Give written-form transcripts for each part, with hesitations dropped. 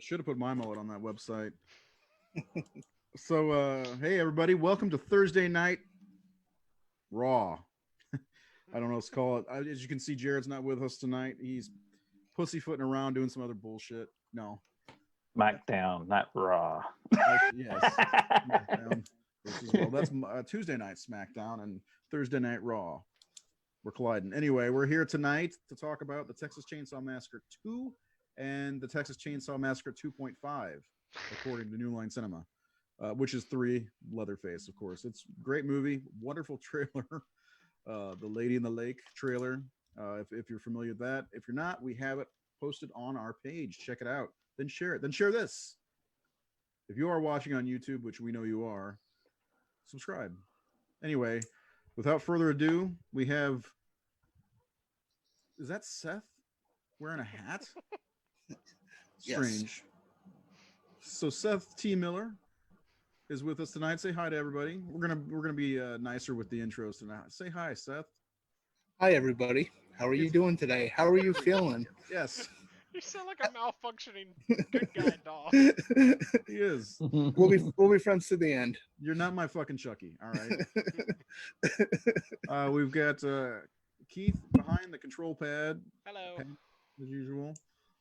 should have put my mullet on that website. So, hey everybody, welcome to Thursday Night Raw. I don't know what to call it. As you can see, Jared's not with us tonight. He's pussyfooting around doing some other bullshit. No. SmackDown, not Raw. Yes. SmackDown versus Raw. That's Tuesday night SmackDown and Thursday Night Raw. We're colliding. Anyway, we're here tonight to talk about the Texas Chainsaw Massacre 2 and the Texas Chainsaw Massacre 2.5, according to New Line Cinema, which is 3, Leatherface, of course. It's a great movie, wonderful trailer. The Lady in the Lake trailer, if you're familiar with that. If you're not, we have it posted on our page. Check it out. Then share it. Then share this. If you are watching on YouTube, which we know you are, subscribe. Anyway, without further ado, we have... Is that Seth wearing a hat? Strange. Yes. So Seth T. Miller is with us tonight. Say hi to everybody. We're gonna be nicer with the intros tonight. Say hi, Seth. Hi, everybody. How are you doing today? How are you feeling? Yes. You sound like a malfunctioning good guy doll. He is. We'll be friends to the end. You're not my fucking Chucky. All right. We've got Keith behind the control pad. Hello. As usual,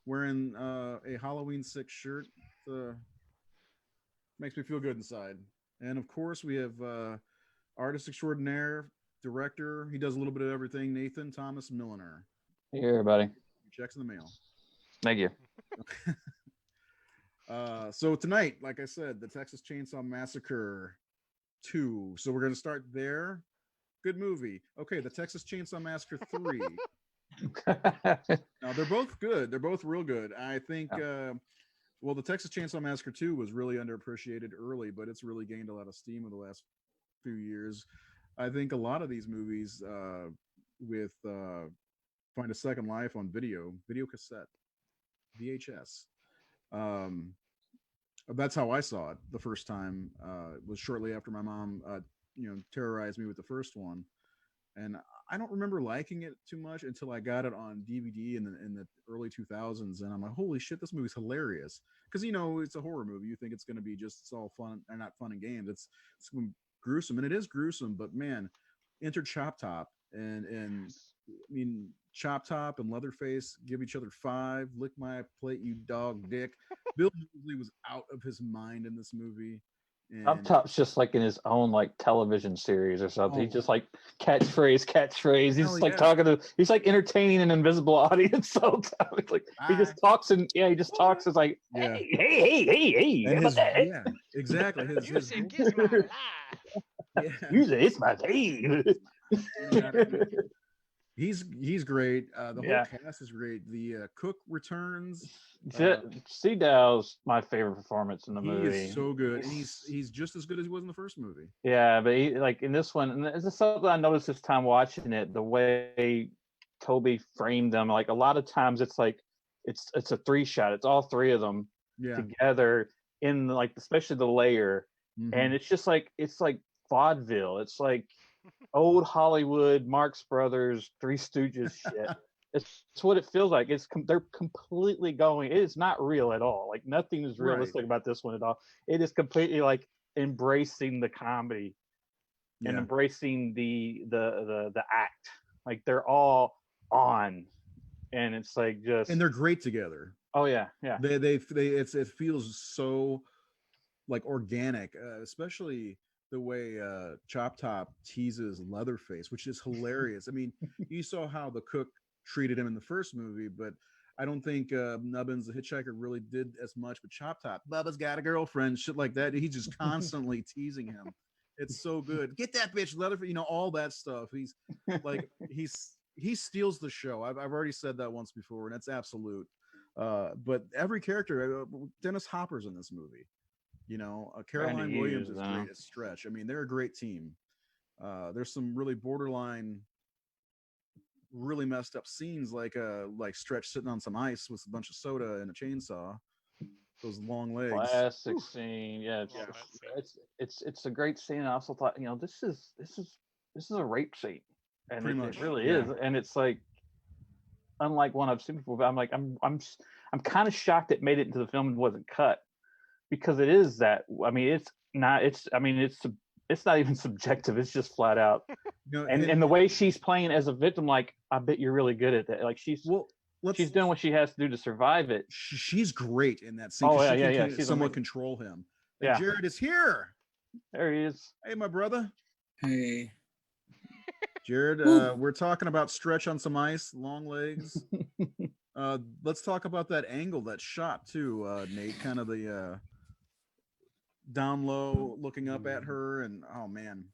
wearing a Halloween 6 shirt. Makes me feel good inside. And of course, we have artist extraordinaire, director. He does a little bit of everything. Nathan Thomas Milliner. Hey, everybody. Checks in the mail. Thank you. So tonight, like I said, the Texas Chainsaw Massacre 2. So we're going to start there. Good movie. Okay, the Texas Chainsaw Massacre 3. Now, they're both good. They're both real good. I think, well, the Texas Chainsaw Massacre 2 was really underappreciated early, but it's really gained a lot of steam in the last few years. I think a lot of these movies with find a second life on video cassette, VHS. That's how I saw it the first time. Was shortly after my mom, terrorized me with the first one, and I don't remember liking it too much until I got it on DVD in the early 2000s, and I'm like, holy shit, this movie's hilarious. Because it's a horror movie. You think it's going to be it's all fun, or not fun and games. It's gruesome, and it is gruesome. But man, enter Chop Top and I mean, Chop Top and Leatherface give each other 5. Lick my plate, you dog dick. Bill Mosley was out of his mind in this movie. Chop Top's just like in his own like television series or something. He's just like catchphrase. He's like talking to. He's like entertaining an invisible audience. So like he just talks and he just talks. It's like hey. Yeah, exactly. Music is my life. Music is my thing. He's great. The whole cast is great. The cook returns. Seadow's my favorite performance in the movie. He is so good. And he's just as good as he was in the first movie. Yeah, but he, like in this one, and this is something I noticed this time watching it, the way Toby framed them. Like a lot of times it's like it's a 3-shot. It's all 3 of them together in like especially the layer. Mm-hmm. And it's just like vaudeville. It's like old Hollywood, Marx Brothers, Three Stooges shit. It's what it feels like. They're completely going. It is not real at all. Like nothing is realistic about this one at all. It is completely like embracing the comedy and embracing the act. Like they're all on, and it's like just and they're great together. Oh yeah. It feels so like organic, especially the way Chop Top teases Leatherface, which is hilarious. I mean, you saw how the cook treated him in the first movie, but I don't think Nubbins the Hitchhiker really did as much with Chop Top. Bubba's got a girlfriend, shit like that. He's just constantly teasing him. It's so good. Get that bitch, Leatherface, all that stuff. He's like he steals the show. I've already said that once before, and it's absolute. But every character, Dennis Hopper's in this movie. Caroline Williams is great as Stretch. I mean, they're a great team. There's some really borderline, really messed up scenes like Stretch sitting on some ice with a bunch of soda and a chainsaw. Those long legs. Classic scene. Yeah, it's a great scene. I also thought, this is a rape scene, and it really is. And it's like unlike one I've seen before. But I'm like, I'm kind of shocked it made it into the film and wasn't cut, because it is that. I mean, it's not. It's not even subjective. It's just flat out. And the way she's playing as a victim, like, I bet you're really good at that. Like, she's doing what she has to do to survive it. She's great in that scene. Oh yeah, she yeah. can somewhat control him. And Yeah. Jared is here. There he is. Hey, my brother. Hey. Jared, we're talking about Stretch on Some Ice, Long Legs. Let's talk about that angle, that shot too, Nate. Kind of the down low, looking up at her, and oh man,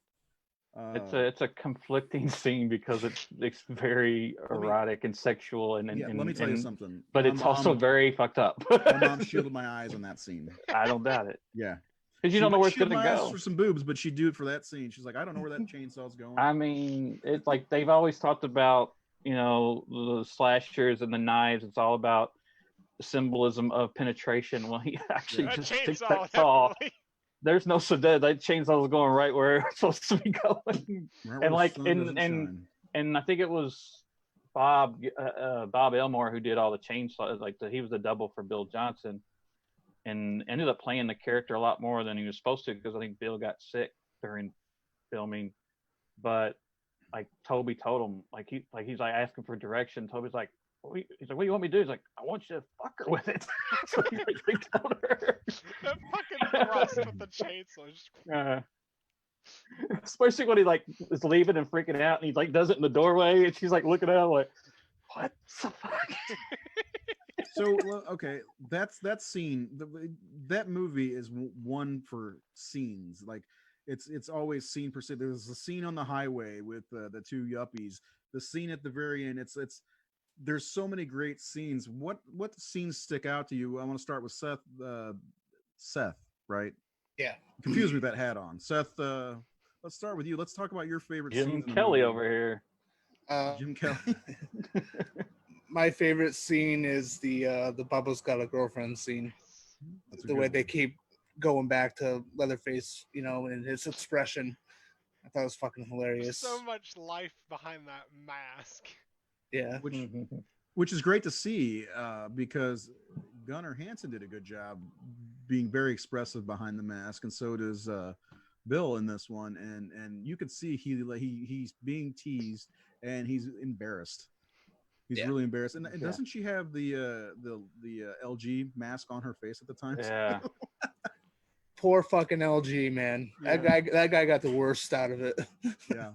it's a conflicting scene because it's very erotic and sexual, and let me tell you something. But it's also very fucked up. My mom shielded my eyes on that scene. I don't doubt it. Yeah. Because you don't know where it's going to go. For some boobs, but she'd do it for that scene. She's like, I don't know where that chainsaw's going. I mean, it's like they've always talked about, the slashers and the knives. It's all about the symbolism of penetration. Well, he actually just takes that saw. There's no that chainsaw was going right where it's supposed to be going. Right, and I think it was Bob Elmore who did all the chainsaws. He was the double for Bill Johnson. And ended up playing the character a lot more than he was supposed to, because I think Bill got sick during filming. But like Toby told him, he's like asking for direction. Toby's like, what do you want me to do? He's like, I want you to fuck her with it. So he told her. That fucking thrust with the chainsaw. Especially when he is leaving and freaking out, and he does it in the doorway, and she's looking at him like, what the fuck? So okay, that's that scene. That movie is one for scenes. Like it's always scene per se. There's a scene on the highway with the two yuppies. The scene at the very end. It's there's so many great scenes. What scenes stick out to you? I want to start with Seth. Seth, right? Yeah. Confused with that hat on. Seth. Let's start with you. Let's talk about your favorite. Jim Kelly over here. Jim Kelly. My favorite scene is the Bubba's Got a Girlfriend scene. The way they keep going back to Leatherface, and his expression. I thought it was fucking hilarious. There's so much life behind that mask. Yeah. Which is great to see, because Gunnar Hansen did a good job being very expressive behind the mask, and so does Bill in this one. And you could see he's being teased and he's embarrassed. He's really embarrassed. And doesn't she have the LG mask on her face at the time? Yeah. Poor fucking LG, man. Yeah. That guy got the worst out of it. Yeah,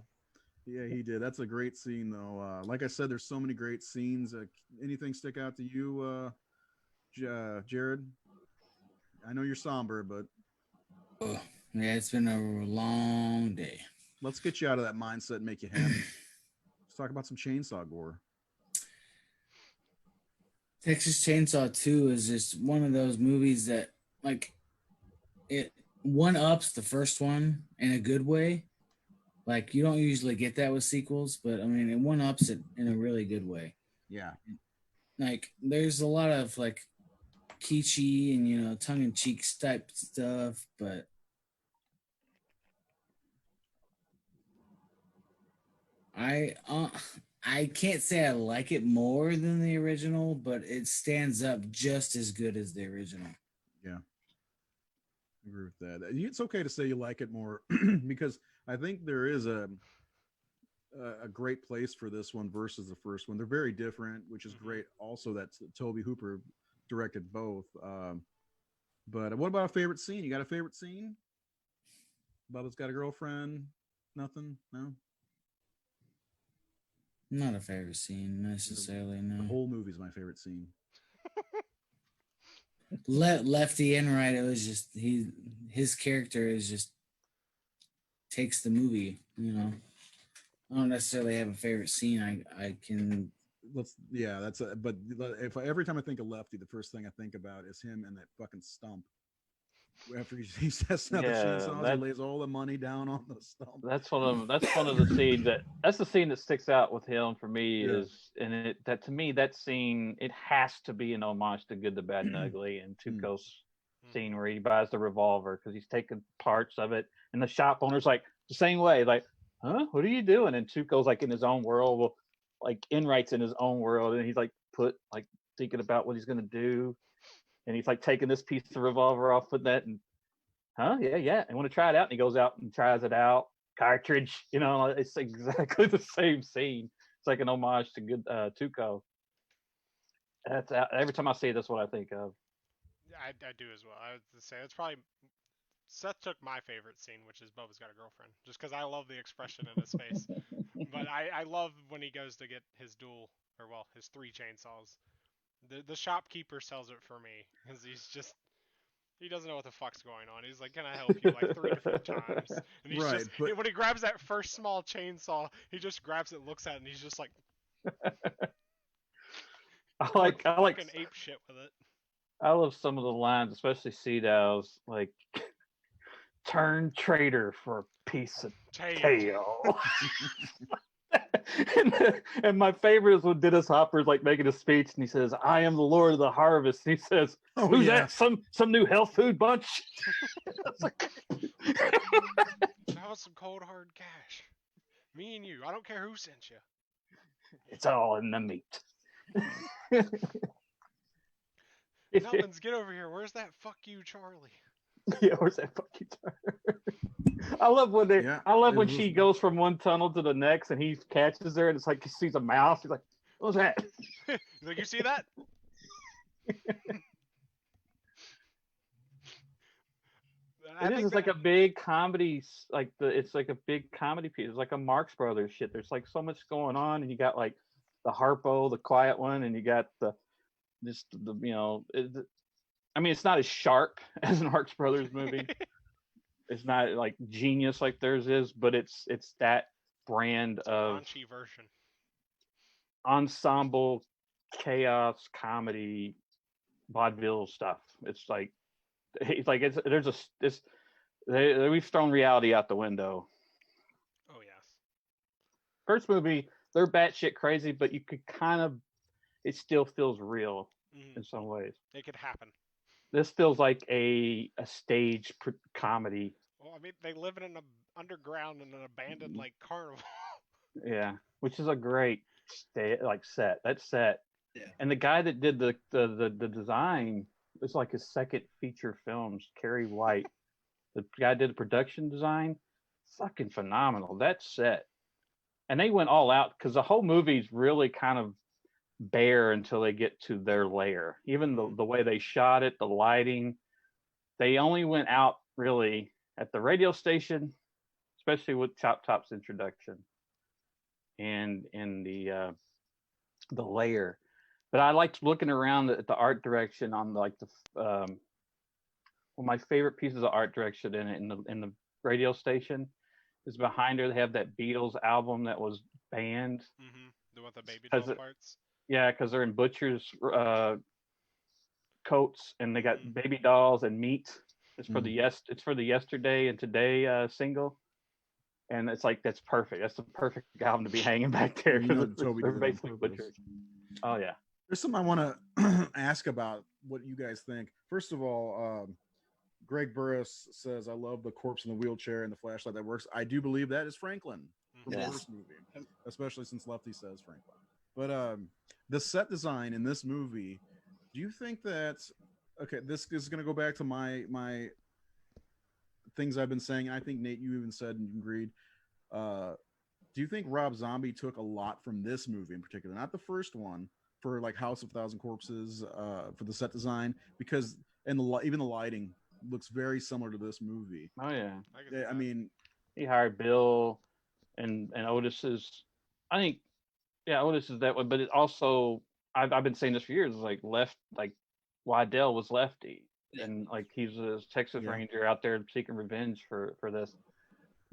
he did. That's a great scene, though. Like I said, there's so many great scenes. Anything stick out to you, Jared? I know you're somber, but yeah, it's been a long day. Let's get you out of that mindset and make you happy. Let's talk about some chainsaw gore. Texas Chainsaw 2 is just one of those movies that, it one-ups the first one in a good way. You don't usually get that with sequels, but, I mean, it one-ups it in a really good way. Yeah. There's a lot of, kitschy and, tongue-in-cheek type stuff, but I can't say I like it more than the original, but it stands up just as good as the original. Yeah, I agree with that. It's okay to say you like it more because I think there is a great place for this one versus the first one. They're very different, which is great. Also, that Toby Hooper directed both. But what about a favorite scene? You got a favorite scene? Bubba's Got a Girlfriend? Nothing? No? Not a favorite scene necessarily, no. The whole movie is my favorite scene. Lefty and right, it was just his character is just takes the movie, I don't necessarily have a favorite scene. I can but if every time I think of Lefty, the first thing I think about is him and that fucking stump. After he's testing out the chainsaws, he lays all the money down on the stump. That's one of the scenes that's the scene that sticks out with him for me. To me that scene, it has to be an homage to Good, the Bad, and Ugly, and Tuco's scene where he buys the revolver because he's taking parts of it, and the shop owner's the same way, huh? What are you doing? And Tuco's in his own world, Enright's in his own world, and he's put thinking about what he's gonna do, and he's like taking this piece of revolver off with that, and yeah, I want to try it out, and he goes out and tries it out. Cartridge, it's exactly the same scene. It's like an homage to good Tuco. That's every time I see it, that's what I think of. I do as well. I would say it's probably Seth took my favorite scene, which is Bubba's got a girlfriend, just because I love the expression in his face. But I love when he goes to get his his 3 chainsaws. The shopkeeper sells it for me because he doesn't know what the fuck's going on. He's like, "Can I help you?" like 3 different times. And he's when he grabs that first small chainsaw, he just grabs it, looks at it, and he's just like, I like fucking ape shit with it. I love some of the lines, especially Seadow's, like, turn traitor for a piece of tail. and my favorite is when Dennis Hopper's like making a speech and he says, "I am the Lord of the Harvest." And he says, "Who's that? Some new health food bunch?" That was some cold hard cash. Me and you. I don't care who sent you. It's all in the meat. Melvins, get over here. Where's that fuck you, Charlie? Yeah, where's that fuck you, Charlie? I love when she goes from one tunnel to the next and he catches her and it's like he sees a mouse. He's like, "What's that?" He's like, "You see that?" It's like a big comedy, it's like a big comedy piece. It's like a Marx Brothers shit. There's like so much going on, and you got like the Harpo, the quiet one, and you got it's not as sharp as an Marx Brothers movie. It's not like genius like theirs is, but it's that brand of raunchy version. Ensemble chaos comedy vaudeville stuff. We've thrown reality out the window. Oh yes. First movie, they're batshit crazy, but you could it still feels real in some ways. It could happen. This feels like a stage comedy. Well, I mean, they live in an underground in an abandoned like carnival. Yeah, which is a great set. That set, yeah. And the guy that did the design, it's like his second feature films. Kerry White, the guy did the production design, fucking phenomenal. That set, and they went all out because the whole movie's really kind of bare until they get to their lair. Even the way they shot it, the lighting, they only went out really at the radio station, especially with Chop Top's introduction and in the lair. But I liked looking around at the art direction on one of my favorite pieces of art direction in the radio station is behind her. They have that Beatles album that was banned. Mm-hmm. The one with the baby doll parts. Yeah, because they're in butcher's coats and they got baby dolls and meat. It's for the Yesterday and Today single, and it's like that's perfect. That's the perfect album to be hanging back there because they're basically butchers. Oh yeah. There's something I want to ask about what you guys think. First of all, Greg Burris says, "I love the corpse in the wheelchair and the flashlight that works." I do believe that is Franklin from the first movie, especially since Lefty says Franklin. But the set design in this movie, do you think that this is going to go back to my things I've been saying. I think, Nate, you even said and agreed. Do you think Rob Zombie took a lot from this movie in particular, not the first one, for like House of Thousand Corpses, for the set design, because even the lighting looks very similar to this movie. Oh yeah, I mean, he hired Bill and Otis's. I think, yeah, Otis is that one, but it also I've been saying this for years. Like Waddell was Lefty, and like he's a Texas Ranger out there seeking revenge for this.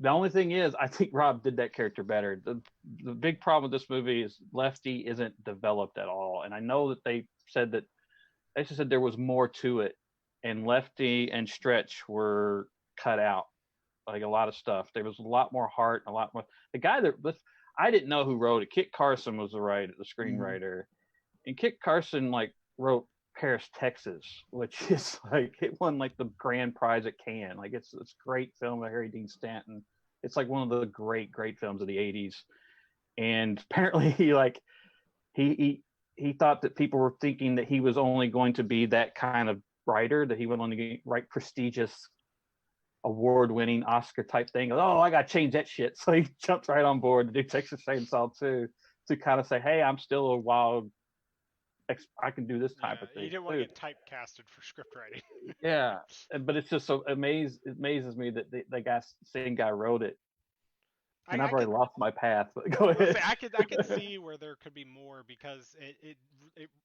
The only thing is, I think Rob did that character better. The big problem with this movie is Lefty isn't developed at all. And I know that they just said there was more to it. And Lefty and Stretch were cut out. Like a lot of stuff. There was a lot more heart, a lot more. The guy I didn't know who wrote it. Kit Carson was the screenwriter. Mm-hmm. And Kit Carson wrote Paris, Texas, which is it won the grand prize at Cannes. It's great film by Harry Dean Stanton. It's one of the great films of the 80s. And apparently he he thought that people were thinking that he was only going to be that kind of writer, that he would only write prestigious, award-winning Oscar type thing. Oh, I got to change that shit. So he jumped right on board to do Texas Chainsaw 2 to kind of say, hey, I'm still a wild, I can do this type of thing. You didn't want to get typecasted for script writing. Yeah, but it's just so it amazes me that the same guy wrote it. And I've already lost my path, but go ahead. I could see where there could be more, because it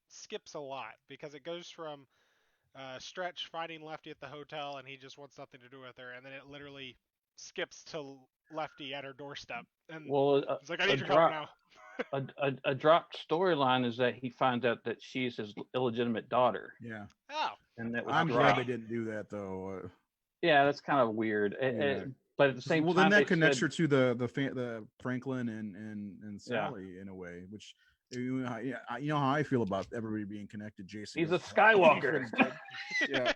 skips a lot, because it goes from Stretch fighting Lefty at the hotel and he just wants nothing to do with her, and then it literally skips to Lefty at her doorstep, and it's like, I need your help now. A dropped storyline is that he finds out that she's his illegitimate daughter. Yeah. Oh. And that was I'm glad they didn't do that though. Yeah, that's kind of weird. But at the same time, then that connects her to the Franklin and Sally in a way, which you know how I feel about everybody being connected. Jason, he's a Skywalker. Yeah.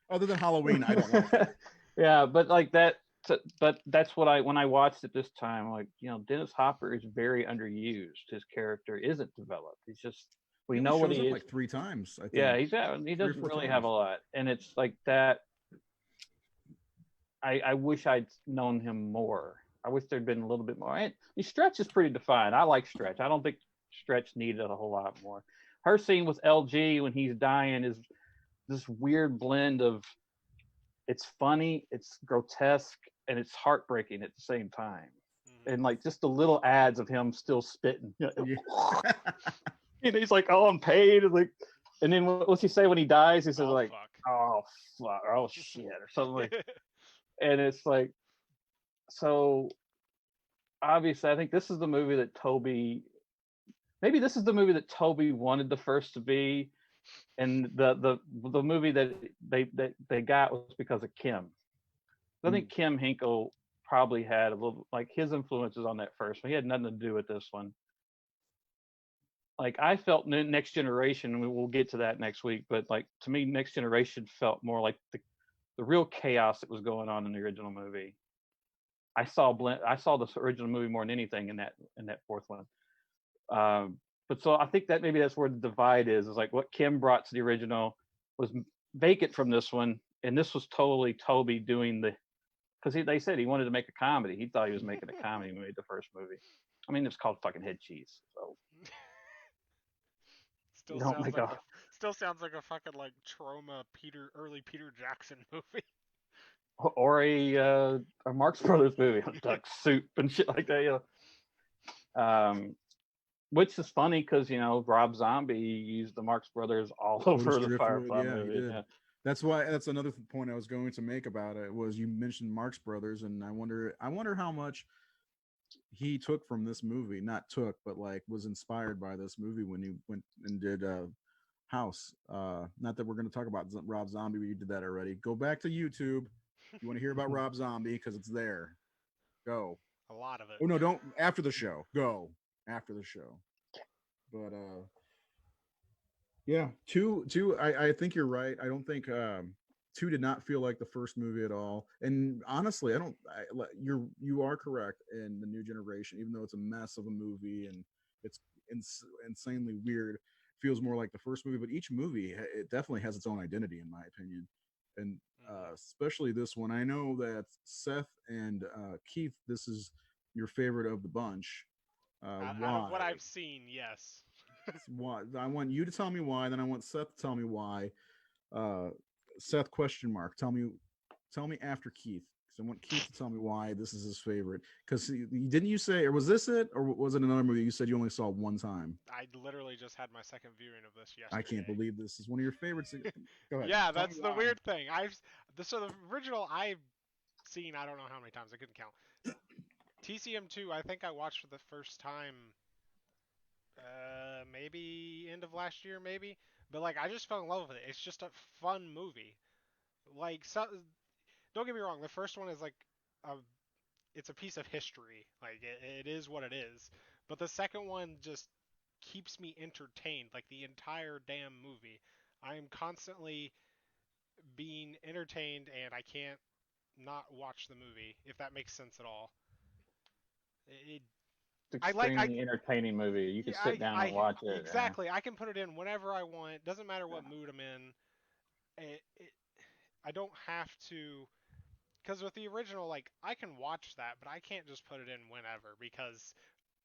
Other than Halloween, I don't like it. Yeah, but like that. But that's what when I watched it this time, like, Dennis Hopper is very underused. His character isn't developed. He's just we know what he is. Like 3 times. I think. Yeah, he doesn't really have a lot, and it's like that. I wish I'd known him more. I wish there'd been a little bit more. And Stretch is pretty defined. I like Stretch. I don't think Stretch needed a whole lot more. Her scene with LG when he's dying is this weird blend of, it's funny, it's grotesque, and it's heartbreaking at the same time. And like just the little ads of him still spitting. And he's like, "Oh, I'm paid." And then what's he say when he dies? He says like, fuck. "Oh fuck, oh shit," or something like. And it's like, so obviously, I think this is the movie that Toby wanted the first to be, and the movie that they got was because of Kim. I think Kim Hinkle probably had a little, like, his influences on that first one. He had nothing to do with this one. Like, I felt Next Generation, and we'll get to that next week, but like, to me, Next Generation felt more like the real chaos that was going on in the original movie. I saw this original movie more than anything in that fourth one. But so I think that maybe that's where the divide is like what Kim brought to the original was vacant from this one, and this was totally Toby doing because they said he wanted to make a comedy. He thought he was making a comedy when he made the first movie. I mean, it's called fucking Head Cheese, so. Still sounds like a fucking like trauma early Peter Jackson movie. Or a Marx Brothers movie, like Soup and shit like that. Which is funny because Rob Zombie used the Marx Brothers all over the Firefly movie. Yeah. That's another point I was going to make about it was you mentioned Marx Brothers, and I wonder how much he took from this movie. Not took, but like was inspired by this movie when he went and did House. Not that we're going to talk about Rob Zombie, we did that already. Go back to YouTube. You want to hear about Rob Zombie because it's there. Go. A lot of it. Oh no, don't after the show. Go after the show. But yeah, two. I think you're right. I don't think 2 did not feel like the first movie at all. And honestly, you are correct in the New Generation, even though it's a mess of a movie and it's insanely weird. Feels more like the first movie, but each movie it definitely has its own identity, in my opinion. And especially this one, I know that Seth and Keith, this is your favorite of the bunch. Out of what I've seen, yes. Why? I want you to tell me why, then I want Seth to tell me why. Seth ? Tell me after Keith, because I want Keith to tell me why this is his favorite. Because didn't you say, or was this it, or was it another movie you said you only saw one time? I literally just had my second viewing of this yesterday. I can't believe this is one of your favorites. Go ahead. Yeah, that's the weird thing. So the original I've seen, I don't know how many times, I couldn't count. TCM2, I think I watched for the first time maybe end of last year, maybe. But like, I just fell in love with it. It's just a fun movie. Like, don't get me wrong, the first one is like it's a piece of history. Like, it is what it is. But the second one just keeps me entertained, like the entire damn movie. I am constantly being entertained, and I can't not watch the movie, if that makes sense at all. extremely entertaining movie. You can sit down and watch it. Exactly. I can put it in whenever I want. Doesn't matter what mood I'm in. I don't have to, because with the original, like, I can watch that, but I can't just put it in whenever, because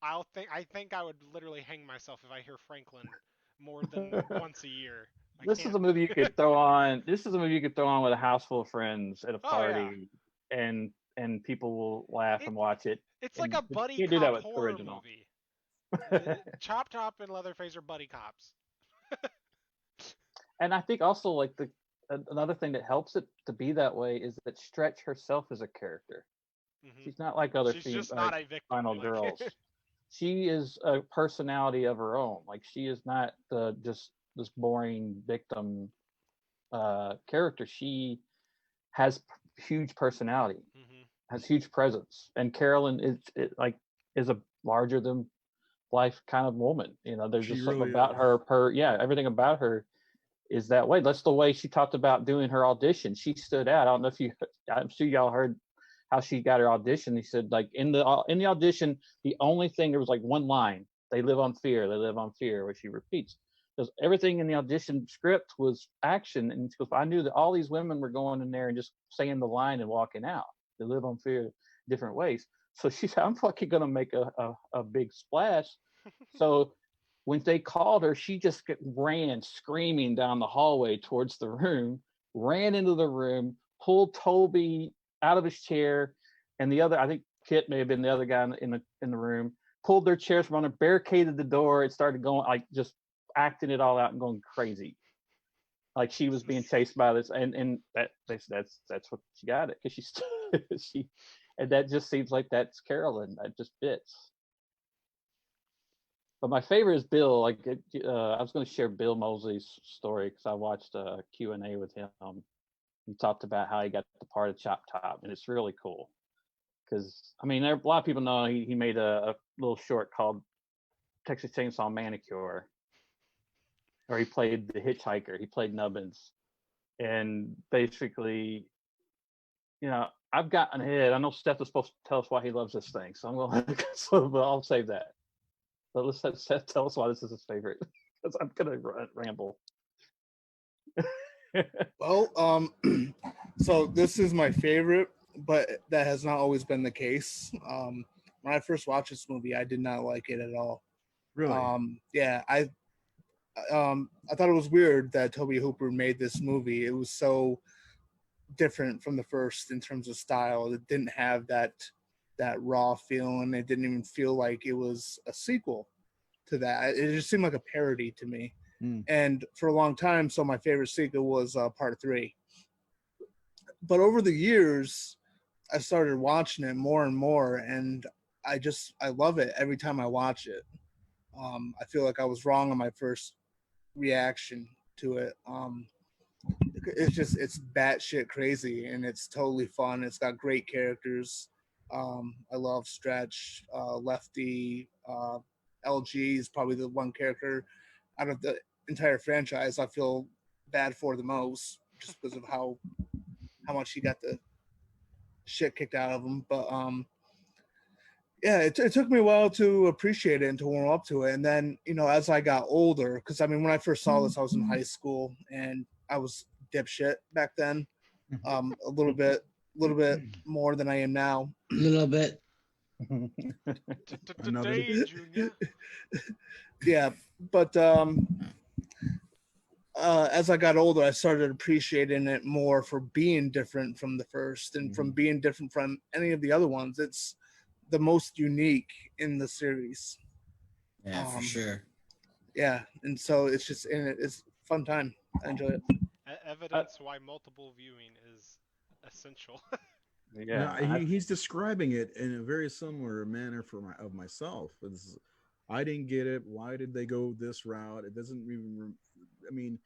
I think I would literally hang myself if I hear Franklin more than once a year. This is a movie you could throw on. This is a movie you could throw on with a house full of friends at a party, and people will laugh and watch it. It's like a buddy you do that cop with horror original. movie. Chop Top and Leatherface are buddy cops. And I think also, like, another thing that helps it to be that way is that Stretch herself is a character. Mm-hmm. She's not like other final girls. She is a personality of her own. Like, she is not just this boring victim character. She has huge personality, has huge presence, and Carolyn is a larger than life kind of woman. You know, there's just something about her. Everything about her is that way. That's the way she talked about doing her audition. She stood out. I don't know if I'm sure y'all heard how she got her audition. He said, like, in the audition, the only thing, there was like one line: "They live on fear. They live on fear," which she repeats. Because everything in the audition script was action, and she goes, I knew that all these women were going in there and just saying the line and walking out. They live on fear different ways. So she said, I'm fucking gonna make a big splash. So when they called her, she just ran screaming down the hallway towards the room, ran into the room, pulled Toby out of his chair, and the other, I think Kit may have been the other guy in the room, pulled their chairs from under, barricaded the door. It started going, like, just acting it all out and going crazy, like she was being chased by this, and that's what she got it, because she and that just seems like that's Carolyn. That just fits. But my favorite is Bill. Like, I was going to share Bill Mosley's story because I watched a Q&A with him. He talked about how he got the part of Chop Top, and it's really cool. Because, I mean, a lot of people know he made a little short called Texas Chainsaw Manicure, or he played the hitchhiker. He played Nubbins. And basically, you know, I've gotten ahead. I know Steph is supposed to tell us why he loves this thing, so I'm going to, but I'll save that. But let's have Seth tell us why this is his favorite, because I'm going to ramble. Well, so this is my favorite, but that has not always been the case. When I first watched this movie, I did not like it at all. Really? Yeah, I thought it was weird that Tobe Hooper made this movie. It was so different from the first in terms of style. It didn't have that raw feeling. It didn't even feel like it was a sequel to that. It just seemed like a parody to me. And for a long time, so my favorite sequel was part 3. But over the years, I started watching it more and more, and I love it every time I watch it. I feel like I was wrong on my first reaction to it. It's batshit crazy, and it's totally fun. It's got great characters. I love Stretch, Lefty, LG is probably the one character out of the entire franchise I feel bad for the most, just because of how much he got the shit kicked out of him. But yeah, it took me a while to appreciate it and to warm up to it. And then, you know, as I got older, because I mean, when I first saw this, I was in high school and I was dipshit back then, a little bit more than I am now. A little bit. Today, Junior. Yeah, but as I got older, I started appreciating it more for being different from the first and from being different from any of the other ones. It's the most unique in the series. Yeah, for sure. Yeah, and so it's just, and it's a fun time. I enjoy it. Evidence why multiple viewing is essential. Yeah, no, he's describing it in a very similar manner of myself. I didn't get it. Why did they go this route? It doesn't even. I mean,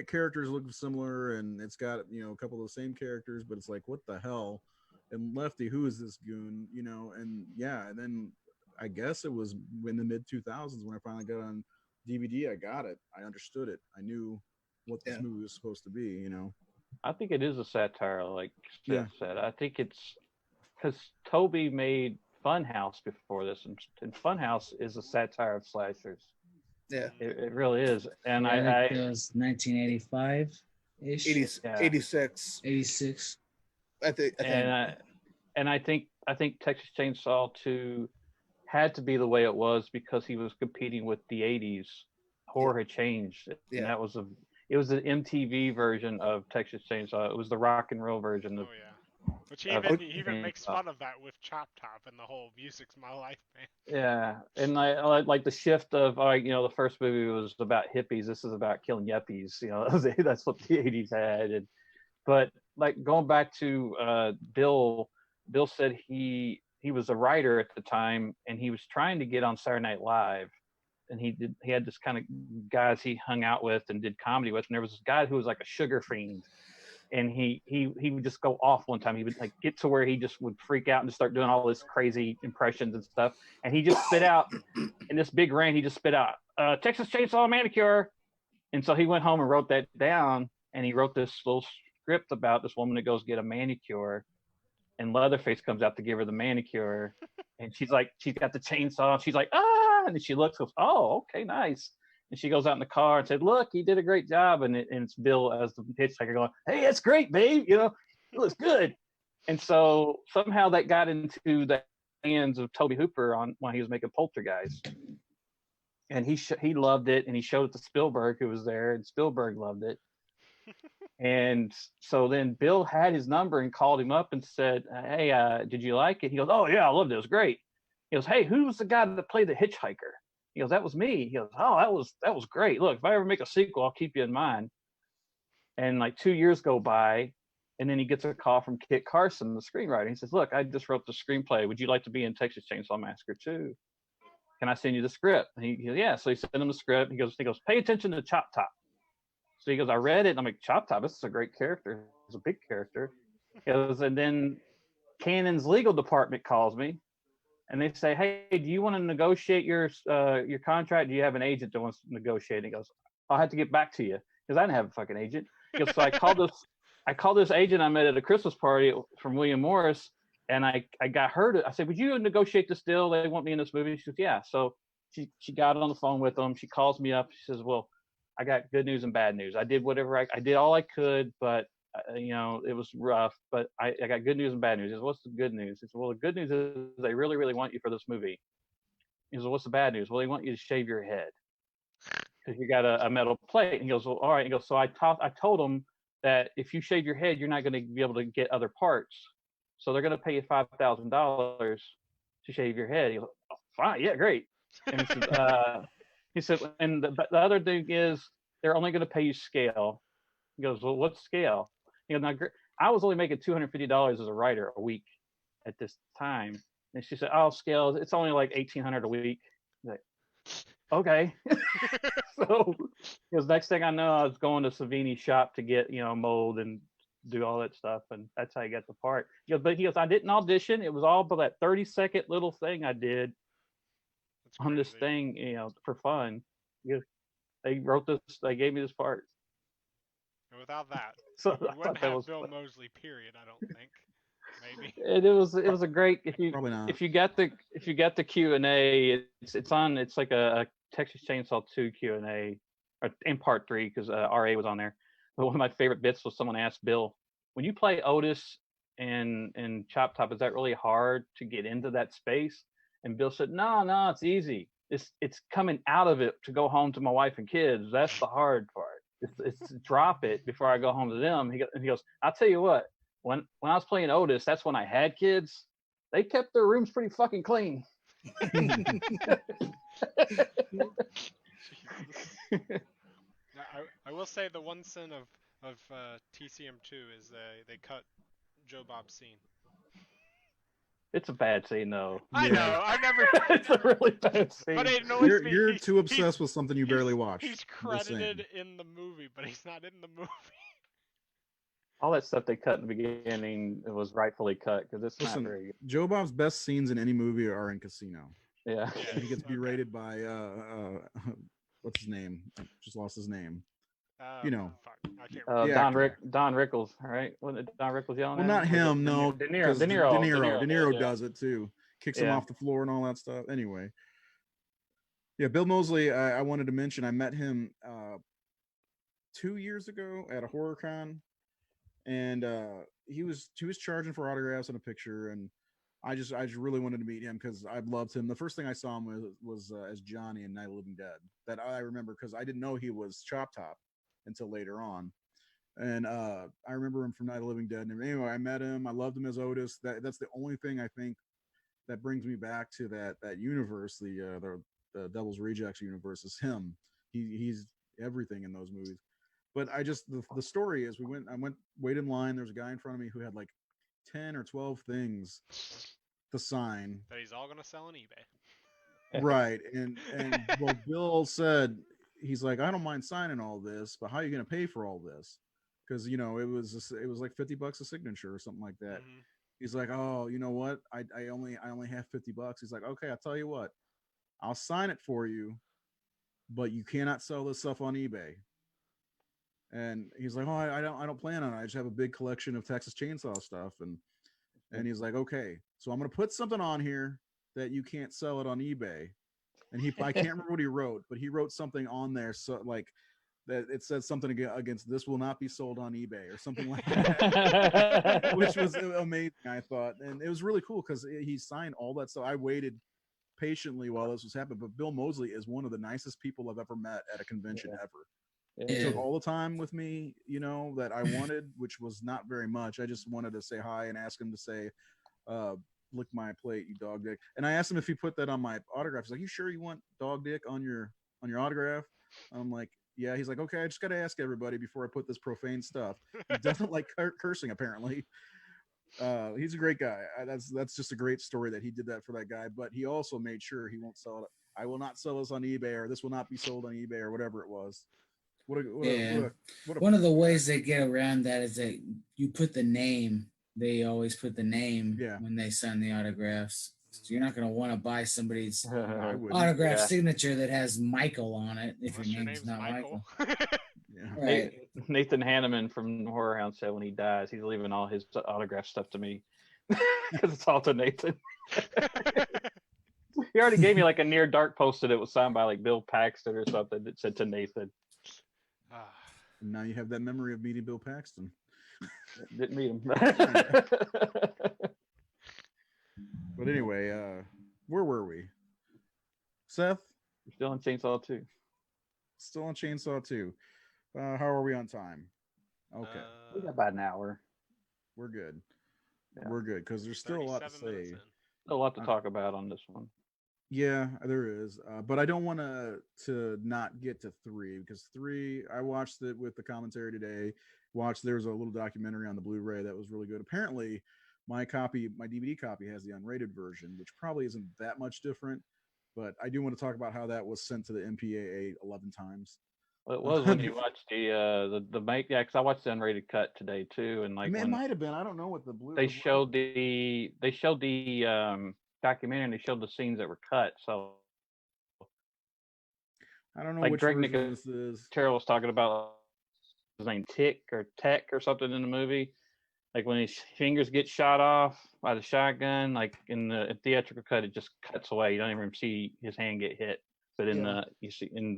characters look similar, and it's got, you know, a couple of the same characters, but it's like, what the hell? And Lefty, who is this goon? You know, and yeah, and then I guess it was in the mid 2000s when I finally got on DVD. I got it. I understood it. I knew what this movie was supposed to be. You know. I think it is a satire, like Steph said. I think it's because Toby made Funhouse before this, and Funhouse is a satire of slashers. Yeah, it really is. And I think it was 1985 ish, 86. 86. I think. And I think Texas Chainsaw 2 had to be the way it was because he was competing with the 80s. Horror had changed, and that was it was the MTV version of Texas Chainsaw. It was the rock and roll version of. Oh yeah. Which he even makes fun of that with Chop Top and the whole music's my life, man. Yeah, and I like the shift of the first movie was about hippies. This is about killing yuppies. That's what the 80s had. But like going back to Bill said he was a writer at the time, and he was trying to get on Saturday Night Live, and he had this kind of guys he hung out with and did comedy with, and there was this guy who was like a sugar fiend. And he would just go off one time. He would like get to where he just would freak out and just start doing all this crazy impressions and stuff. And he just spit out in this big rant. He just spit out Texas Chainsaw Manicure. And so he went home and wrote that down. And he wrote this little script about this woman that goes get a manicure. And Leatherface comes out to give her the manicure. And she's got the chainsaw. She's like, ah. And then she looks, goes, oh, okay, nice. And she goes out in the car and said, look, he did a great job. And it's Bill as the hitchhiker going, hey, that's great, babe. It looks good. And so somehow that got into the hands of Tobe Hooper when he was making Poltergeist. And he loved it. And he showed it to Spielberg, who was there. And Spielberg loved it. And so then Bill had his number and called him up and said, hey, did you like it? He goes, oh, yeah, I loved it. It was great. He goes, hey, who was the guy that played the hitchhiker? He goes, that was me. He goes, oh, that was great. Look, if I ever make a sequel, I'll keep you in mind. And like 2 years go by, and then he gets a call from Kit Carson, the screenwriter. He says, look, I just wrote the screenplay. Would you like to be in Texas Chainsaw Massacre 2? Can I send you the script? And he goes, yeah. So he sent him the script. He goes, pay attention to Chop Top. So he goes, I read it. And I'm like, Chop Top, this is a great character. It's a big character. He goes, and then Cannon's legal department calls me. And they say, hey, do you want to negotiate your contract? Do you have an agent that wants to negotiate? And he goes, I'll have to get back to you because I didn't have a fucking agent. He goes, so I called this agent I met at a Christmas party from William Morris, and I got her I said, would you negotiate this deal? They want me in this movie. She goes, yeah. So she got on the phone with them. She calls me up. She says, well, I got good news and bad news. I did whatever I did all I could, but it was rough, but I got good news and bad news. He says, what's the good news? He said, well, the good news is they really, really want you for this movie. He says, what's the bad news? Well, they want you to shave your head because you got a metal plate. And he goes, well, all right. He goes, so I told him that if you shave your head, you're not going to be able to get other parts. So they're going to pay you $5,000 to shave your head. He goes, oh, fine, yeah, great. And he said, and the other thing is they're only going to pay you scale. He goes, well, what's scale? Now, I was only making $250 as a writer a week at this time. And she said, oh, scale, it's only like $1,800 a week. Like, okay. So, because next thing I know, I was going to Savini's shop to get, mold and do all that stuff. And that's how I got the part. He goes, I didn't audition. It was all but that 30-second little thing I did on this thing, for fun. They wrote this, they gave me this part. And without that, so we wouldn't have Bill fun. Mosley. Period. I don't think. Maybe. It was a great. If you get the Q&A, it's on. It's like a Texas Chainsaw 2 Q&A, in part 3 because RA was on there. But one of my favorite bits was someone asked Bill, when you play Otis and Chop Top, is that really hard to get into that space? And Bill said, no, it's easy. It's coming out of it to go home to my wife and kids. That's the hard part. It's drop it before I go home to them. He goes, I'll tell you what, when I was playing Otis, that's when I had kids. They kept their rooms pretty fucking clean. I will say the one sin of TCM2 is they cut Joe Bob's scene. It's a bad scene, though. I know. I've never. It's a really bad scene. But it annoys me. You're too obsessed with something you barely watch. He's credited in the movie, but he's not in the movie. All that stuff they cut in the beginning was rightfully cut because it's not very good. Joe Bob's best scenes in any movie are in Casino. Yeah. He gets berated by what's his name? I just lost his name. Fuck, I can't remember. Don Rickles, right? Wasn't it Don Rickles yelling? Well, not him. No, De Niro Niro does it too. kicks him off the floor and all that stuff. Anyway, yeah, Bill Mosley. I wanted to mention I met him 2 years ago at a horror con, and he was charging for autographs and a picture, and I just really wanted to meet him because I loved him. The first thing I saw him was as Johnny in Night of the Living Dead. That I remember because I didn't know he was Chop Top until later on. And I remember him from Night of the Living Dead. And anyway, I met him. I loved him as Otis. That's the only thing I think that brings me back to that universe, the Devil's Rejects universe, is him. He's everything in those movies. But I just the story is I waited in line. There's a guy in front of me who had like 10 or 12 things to sign that he's all gonna sell on eBay. Right. And well, Bill said, he's like, I don't mind signing all this, but how are you gonna pay for all this? Because it was like $50 a signature or something like that. Mm-hmm. He's like, oh, you know what? I only have $50. He's like, okay, I'll tell you what, I'll sign it for you, but you cannot sell this stuff on eBay. And he's like, oh, I don't plan on it. I just have a big collection of Texas Chainsaw stuff. And he's like, okay, so I'm gonna put something on here that you can't sell it on eBay. And I can't remember what he wrote, but he wrote something on there, so like that it said something against this will not be sold on eBay or something like that, which was amazing, I thought. And it was really cool because he signed all that stuff. I waited patiently while this was happening, but Bill Mosley is one of the nicest people I've ever met at a convention ever. He took all the time with me, that I wanted, which was not very much. I just wanted to say hi and ask him to say, lick my plate, you dog dick. And I asked him if he put that on my autograph. He's like, you sure you want dog dick on your autograph? I'm like, yeah. He's like, okay, I just got to ask everybody before I put this profane stuff. He doesn't like cursing, apparently. He's a great guy. That's just a great story that he did that for that guy. But he also made sure he won't sell it. I will not sell this on eBay, or this will not be sold on eBay, or whatever it was. One of the ways they get around that is that you put the name. They always put the name when they sign the autographs. So you're not going to want to buy somebody's autograph signature that has Michael on it if your name's not Michael. Right. Nathan Hanneman from Horror Hound said when he dies, he's leaving all his autograph stuff to me because it's all to Nathan. He already gave me like a Near Dark poster that was signed by like Bill Paxton or something that said to Nathan. And now you have that memory of meeting Bill Paxton. Didn't meet him. But anyway, where were we? Seth? We're still on Chainsaw 2. Still on Chainsaw 2. How are we on time? Okay. We got about an hour. We're good. Yeah. We're good because there's still a lot to say. A lot to talk about on this one. Yeah, there is. But I don't want to not get to 3 because 3, I watched it with the commentary today. There's a little documentary on the Blu-ray that was really good. Apparently, my DVD copy has the unrated version, which probably isn't that much different. But I do want to talk about how that was sent to the MPAA 11 times. Well, it was when you watched the because I watched the unrated cut today too, and like it might have been. I don't know what the Blu-ray. They showed the documentary and they showed the scenes that were cut. So I don't know like which Greg version this is. Terrell was talking about his name Tech or something in the movie. Like when his fingers get shot off by the shotgun, like in the theatrical cut, it just cuts away. You don't even see his hand get hit. But in the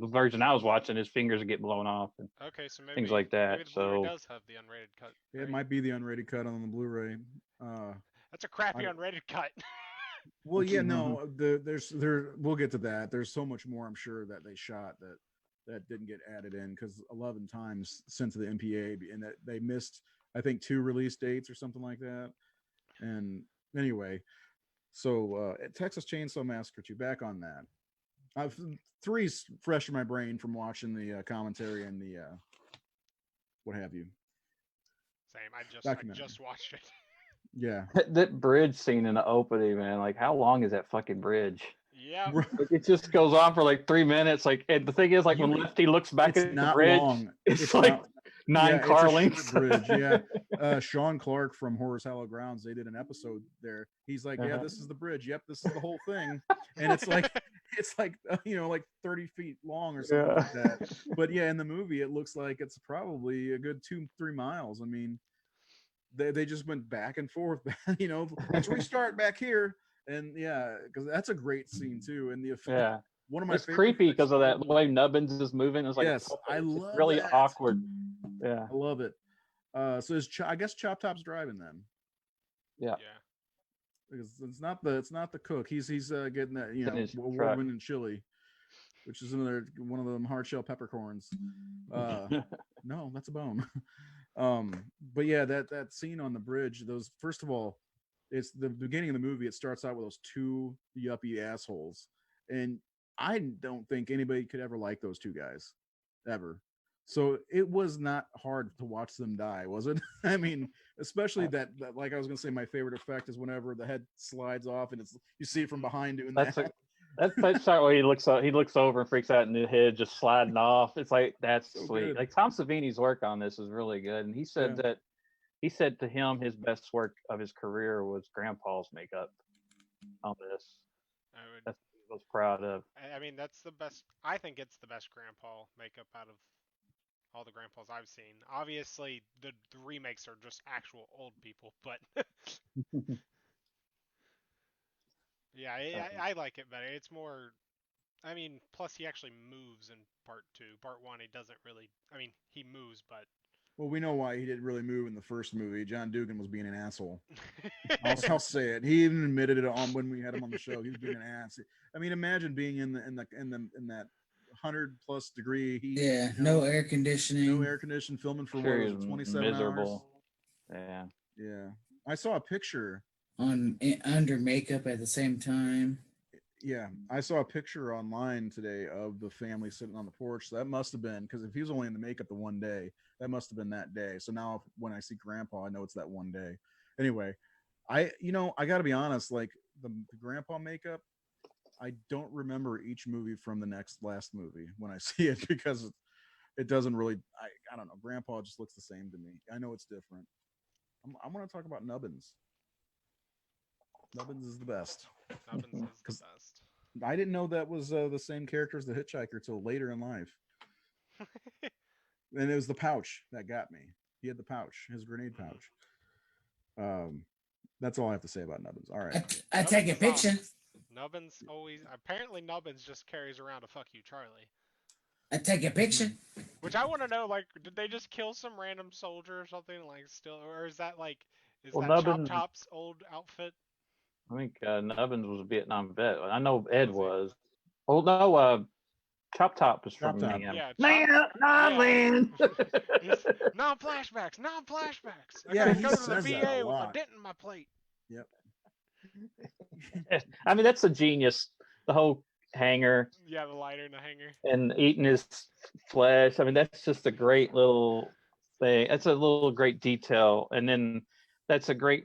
version I was watching, his fingers get blown off and so maybe, things like that. Maybe the Blu-ray does have the unrated cut. Right? It might be the unrated cut on the Blu-ray. That's a crappy unrated cut. Well, yeah, no, we'll get to that. There's so much more I'm sure that they shot that didn't get added in because 11 times sent to the MPA and that they missed, I think, 2 release dates or something like that. And anyway, so Texas Chainsaw Massacre 2, back on that. 3's fresh in my brain from watching the commentary and the what have you. Same. I just watched it. Yeah. That bridge scene in the opening, man. Like, how long is that fucking bridge? Yeah. Like, it just goes on for like 3 minutes. Like, and the thing is, like, when Lefty looks back at the bridge, long. it's like 9 car lengths. Bridge. Yeah. Sean Clark from Horror's Hallowed Grounds, they did an episode there. He's like, yeah, this is the bridge. Yep, this is the whole thing. And it's like 30 feet long or something like that. But yeah, in the movie, it looks like it's probably a good 2-3 miles. I mean, they just went back and forth. Let's restart back here. And yeah, because that's a great scene too. And the effect, Yeah. one of my It's favorite creepy effects because of that the way Nubbins is moving. It's like yes, I it's love really that. awkward. Yeah. I love it. So I guess Chop Top's driving then. Yeah. Yeah. Because it's not the cook. He's getting that Truck. award-winning chili, which is another one of them hard shell peppercorns. No, that's a bone. But yeah, that scene on the bridge. Those first of all, it's the beginning of the movie. It starts out with those two yuppie assholes, and I don't think anybody could ever like those two guys, ever. So it was not hard to watch them die, was it? I mean, especially that like I was gonna say, my favorite effect is whenever the head slides off and you see it from behind doing that. That's shot where he looks over and freaks out, and the head just sliding off. It's like that's so sweet. Good. Like Tom Savini's work on this is really good, and he said to him his best work of his career was Grandpa's makeup on this. That's what he was proud of. I mean, that's the best. I think it's the best Grandpa makeup out of all the Grandpas I've seen. Obviously, the remakes are just actual old people, but yeah, I like it better. It's more. I mean, plus he actually moves in part 2. Part 1, he doesn't really. I mean, he moves, but. Well, we know why he didn't really move in the first movie. John Dugan was being an asshole. I'll say it. He even admitted it on when we had him on the show. He was being an ass. I mean, imagine being in that 100+ degree heat. Yeah, no air conditioning. No air conditioning, filming for what was it, 27 miserable. hours? Yeah. I saw a picture under makeup at the same time. Yeah, I saw a picture online today of the family sitting on the porch. So that must have been, because if he was only in the makeup the one day, that must have been that day. So now when I see Grandpa, I know it's that one day. Anyway, I got to be honest, like the Grandpa makeup, I don't remember each movie from the last movie when I see it, because it doesn't really, I don't know. Grandpa just looks the same to me. I know it's different. I want to talk about Nubbins. Nubbins is the best. Nubbins is the best. I didn't know that was the same character as the Hitchhiker till later in life. And it was the pouch that got me. He had the pouch, his grenade pouch. That's all I have to say about Nubbins. All right. I take a picture. Nubbins apparently Nubbins just carries around a "fuck you, Charlie." I take a picture. Which I want to know, like, did they just kill some random soldier or something, like, still, or is that Nubbins, Chop Top's old outfit? I think Nubbins was a Vietnam vet. I know Ed was. Oh no, Chop Top was from Man. Yeah, Man. Non-flashbacks. I gotta go to the VA with a dent in my plate. Yep. I mean, that's a genius. The whole hanger. Yeah, the lighter in the hanger. And eating his flesh. I mean, that's just a great little thing. That's a little great detail. And then that's a great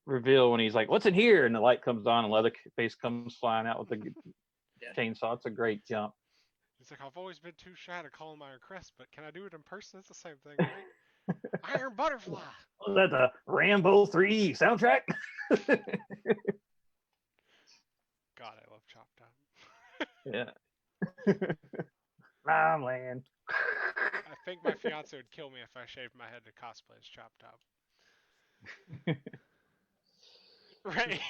reveal when he's like, "What's in here?" And the light comes on and Leatherface comes flying out with the chainsaw. It's a great jump. He's like, "I've always been too shy to call him Iron Crest, but can I do it in person? It's the same thing, right?" Iron Butterfly. Was that the Rambo 3 soundtrack? God, I love Chop Top. Yeah. Land. I think my fiance would kill me if I shaved my head to cosplay as Chop Top. Right?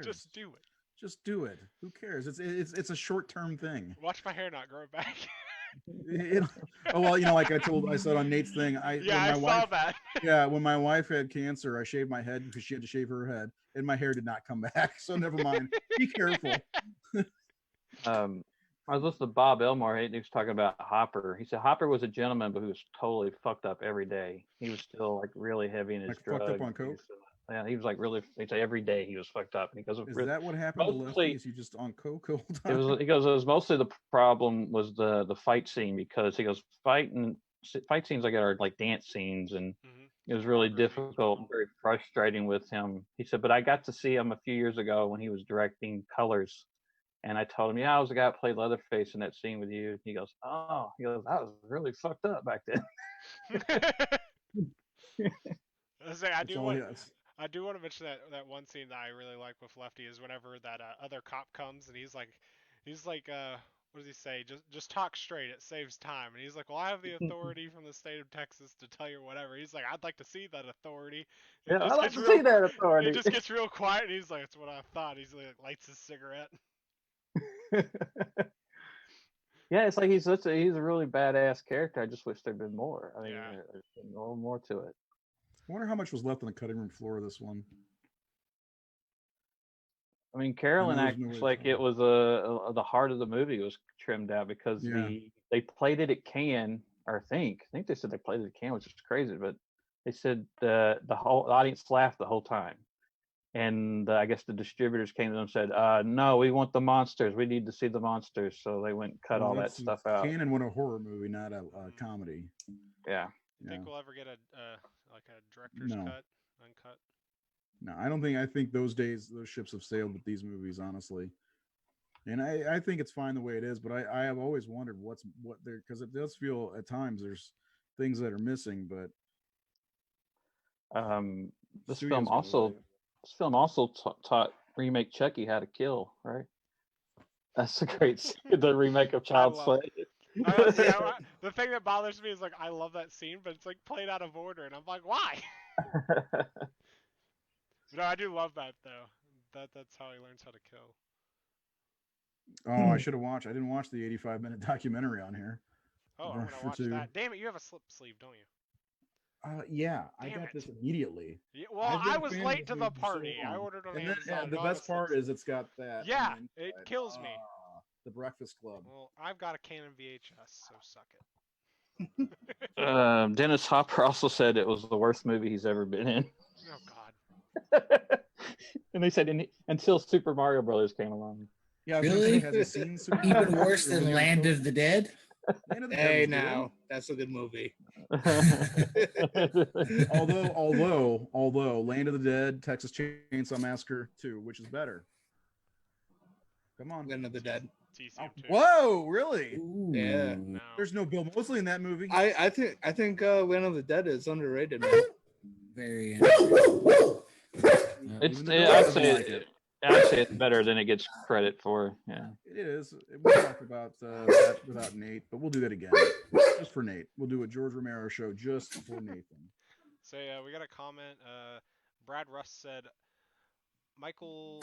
Just do it. Just do it. Who cares? It's a short-term thing. Watch my hair not grow back. Oh well, like I said on Nate's thing. I saw that. Yeah, when my wife had cancer, I shaved my head because she had to shave her head, and my hair did not come back. So never mind. Be careful. I was listening to Bob Elmore. He was talking about Hopper. He said Hopper was a gentleman, but he was totally fucked up every day. He was still like really heavy in his drugs. Fucked up on coke. He was like really. He said every day he was fucked up. And he goes, "Is that what happened to Lefty? Is he just on coke all the time?" He goes, it was mostly the problem was the fight scene, because he goes fight scenes like that are like dance scenes, and it was really difficult, very frustrating with him. He said, but I got to see him a few years ago when he was directing Colors. And I told him, yeah, I was the guy that played Leatherface in that scene with you. He goes, oh, I was really fucked up back then. I do want to mention that one scene that I really like with Lefty is whenever that other cop comes and he's like, what does he say? Just talk straight. It saves time. And he's like, well, I have the authority from the state of Texas to tell you whatever. He's like, I'd like to see that authority. Yeah, I'd like to see that authority. It just gets real quiet, and he's like, that's what I thought. He's like, lights his cigarette. Yeah, it's like he's a really badass character. I just wish there'd been more. I mean, Yeah. there's been a little more to it. I wonder how much was left on the cutting room floor of this one. I mean, Carolyn there's acts no way to like tell. it was the heart of the movie was trimmed out because Yeah. they played it at Cannes, or I think they said they played it at Cannes, which is crazy, but they said the audience laughed the whole time, and I guess the distributors came to them and said, "No, we want the monsters. We need to see the monsters." So they went and cut all that stuff out. Canon went a horror movie, not a comedy. Yeah. You think we'll ever get a director's cut, uncut? No, I think those ships have sailed with these movies, honestly. And I think it's fine the way it is, but I have always wondered what there, because it does feel at times there's things that are missing, but this film also taught remake Chucky how to kill, right? That's a great scene, the remake of Child's Play. The thing that bothers me is like I love that scene, but it's like played out of order, and I'm like, why? No, I do love that though. That's how he learns how to kill. Oh, I should have watched. I didn't watch the 85-minute documentary on here. Oh, I'm gonna watch that. Damn it, you have a slip sleeve, don't you? Yeah, Damn I got it. this immediately. Yeah, well, I was late to the party. I ordered on Amazon. The best part is it's got that. Yeah, it kills me. The Breakfast Club. Well, I've got a Canon VHS, so suck it. Dennis Hopper also said it was the worst movie he's ever been in. Oh God. And they said until Super Mario Brothers came along. Yeah, really? Has he seen Super Even worse than Land of the Dead? Hey, now that's a good movie. although Land of the Dead, Texas Chainsaw Massacre 2, which is better? Come on, Land of the Dead. Whoa, really? Ooh. Yeah. No. There's no Bill Mosley in that movie. I think Land of the Dead is underrated, man. Very. I'd say it's better than it gets credit for. Yeah, it is. We talked about that without Nate, but we'll do that again, just for Nate. We'll do a George Romero show just for Nathan. So we got a comment. Brad Rust said, Michael.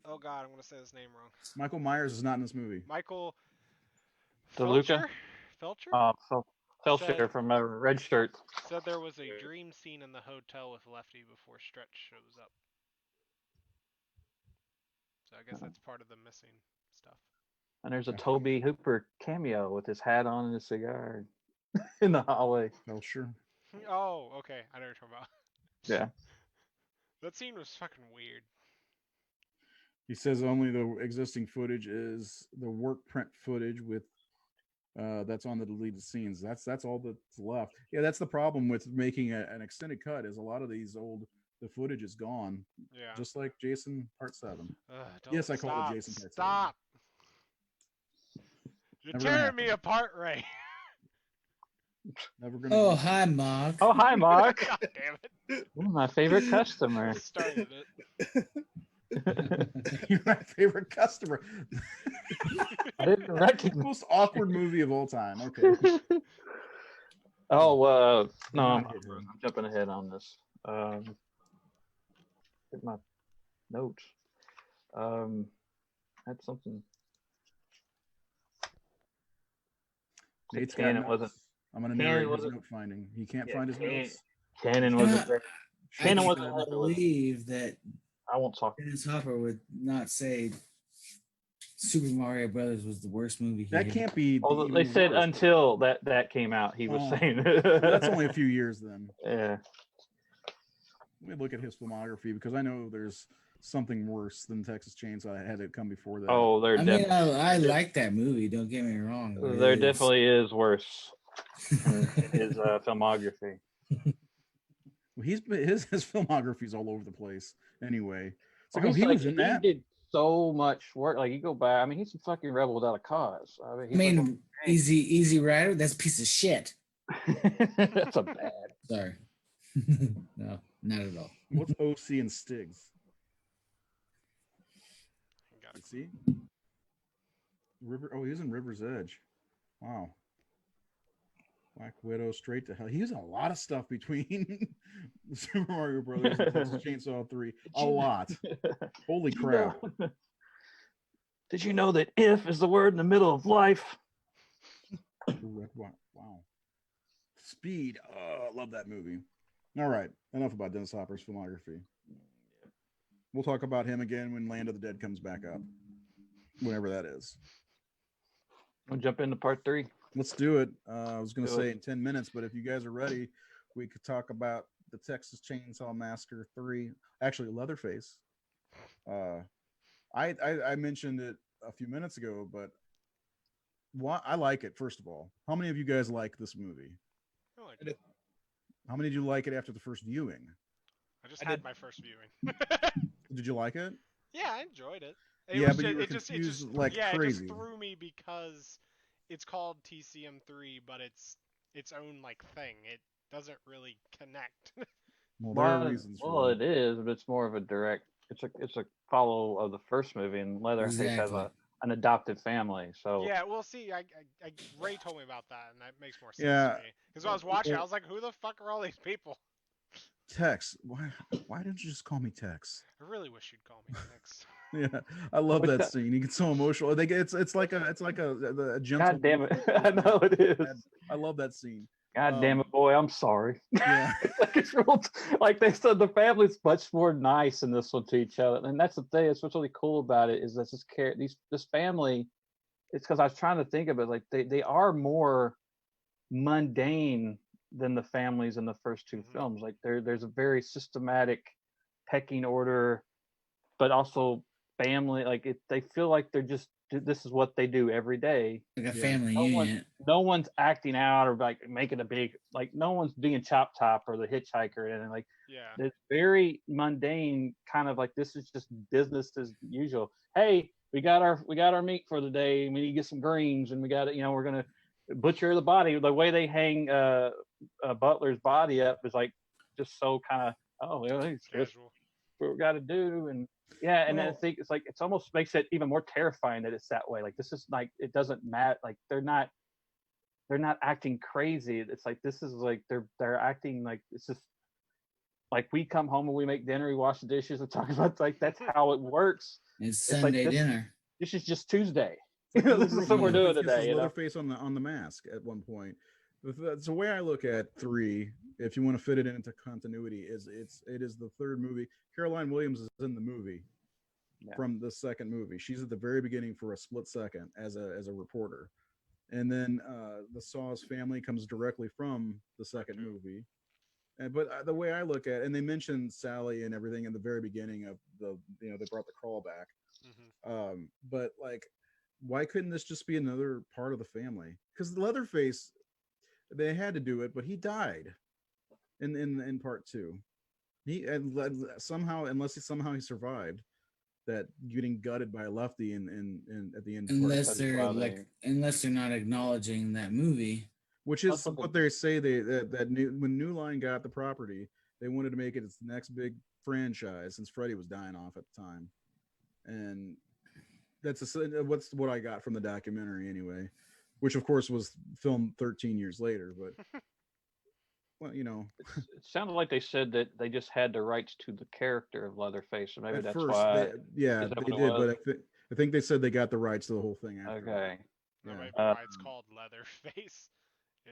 Oh God, I'm gonna say this name wrong. Michael Myers is not in this movie. Michael. DeLuca? Felcher? Felcher from Red Shirt. Said there was a dream scene in the hotel with Lefty before Stretch shows up. So I guess that's part of the missing stuff. And there's a Toby Hooper cameo with his hat on and his cigar in the hallway. Felcher. Oh, okay. I know what you're talking about. Yeah. That scene was fucking weird. He says only the existing footage is the work print footage with that's on the deleted scenes. That's all that's left. Yeah, that's the problem with making an extended cut is a lot of these the footage is gone. Yeah. Just like Jason Part 7. Yes, I call it Jason Part 7. Stop. You're tearing me apart, Ray. Never gonna. Oh, hi, Mark. Oh, hi, Mark. God damn it. Ooh, my favorite customer. Started it. You're my favorite customer. I didn't recognize. The most awkward movie of all time. Okay. No, I'm jumping ahead on this. Get my notes. Had something. Nate's Cannon got wasn't. I'm gonna narrate his note finding. He can't find his notes. Cannon wasn't there. I Cannon cannot wasn't. believe that I won't talk. Dennis Hopper would not say Super Mario Brothers was the worst movie. That can't be. Well, they said worse. Until that came out, he was saying. That's only a few years then. Yeah. Let me look at his filmography because I know there's something worse than Texas Chainsaw had to come before that. Oh, I like that movie. Don't get me wrong. There definitely is worse in his filmography. Well, his filmography's all over the place. Anyway, it's like, he was in that. He did so much work. Like you go back. I mean, he's a fucking rebel without a cause. Easy Rider. That's a piece of shit. That's a bad. Sorry. No, not at all. What's OC and Stigs? See? He was in River's Edge. Wow. Black Widow, Straight to Hell. He was in a lot of stuff between Super Mario Brothers and Texas Chainsaw 3. A lot. Holy crap. Did you know that if is the word in the middle of life? Wow. Speed. Oh, I love that movie. All right. Enough about Dennis Hopper's filmography. We'll talk about him again when Land of the Dead comes back up. Whenever that is. We'll jump into part 3. Let's do it. I was going to say in 10 minutes, but if you guys are ready, we could talk about the Texas Chainsaw Massacre 3. Actually, Leatherface. I mentioned it a few minutes ago, but I like it, first of all. How many of you guys like this movie? I like it. How many did you like it after the first viewing? I just had my first viewing. Did you like it? Yeah, I enjoyed it. But you were confused like crazy. It just threw me because it's called TCM3, but it's its own like thing. It doesn't really connect. Well, there are reasons for it is, but it's more of a direct. It's a follow of the first movie, and Leatherface has an adopted family. So yeah, well, see, Ray told me about that, and that makes more sense to me. Because when I was watching, I was like, "Who the fuck are all these people?" Tex, why didn't you just call me Tex? I really wish you'd call me Tex. Yeah, I love that scene. You get so emotional. It's like a gentle. God damn it! I know it is. I love that scene. God damn it, boy! I'm sorry. Yeah, it's real. Like they said, the family's much more nice in this one to each other, and that's the thing. It's what's really cool about it is that this family. It's because I was trying to think of it. Like they are more mundane than the families in the first two films. Like there's a very systematic pecking order, but also family. Like they feel like they're just this is what they do every day. Like a family unit. No one's acting out or like making a big no one's being Chop Top or the Hitchhiker and like it's very mundane kind of like this is just business as usual. Hey, we got our meat for the day. We need to get some greens and we got it. We're gonna butcher the body. The way they hang Butler's body up is like just so kind of casual. What we got to do and. Yeah, and I think it's like it's almost makes it even more terrifying that it's that way. Like this is like it doesn't matter. Like they're not acting crazy. It's like this is like they're acting like it's just like we come home and we make dinner, we wash the dishes, and talk about like that's how it works. It's Sunday dinner. This is just Tuesday. This is what we're doing today. Leatherface on the mask at one point. That's the way I look at 3. If you want to fit it into continuity, it is the third movie. Caroline Williams is in the movie from the second movie. She's at the very beginning for a split second as a reporter, and then the Saw's family comes directly from the second movie. But the way I look at it, and they mentioned Sally and everything in the very beginning of they brought the crawl back. But like, why couldn't this just be another part of the family? Because Leatherface. They had to do it, but he died in part 2. He somehow he survived that getting gutted by a lefty in at the end. Unless they're not acknowledging that movie, which is what they say. When New Line got the property, they wanted to make it its next big franchise since Freddy was dying off at the time, and that's what I got from the documentary anyway. Which, of course, was filmed 13 years later. But, well, it sounded like they said that they just had the rights to the character of Leatherface. So maybe that's first, why. They did. But I think they said they got the rights to the whole thing after. Okay. Yeah. Maybe why it's called Leatherface.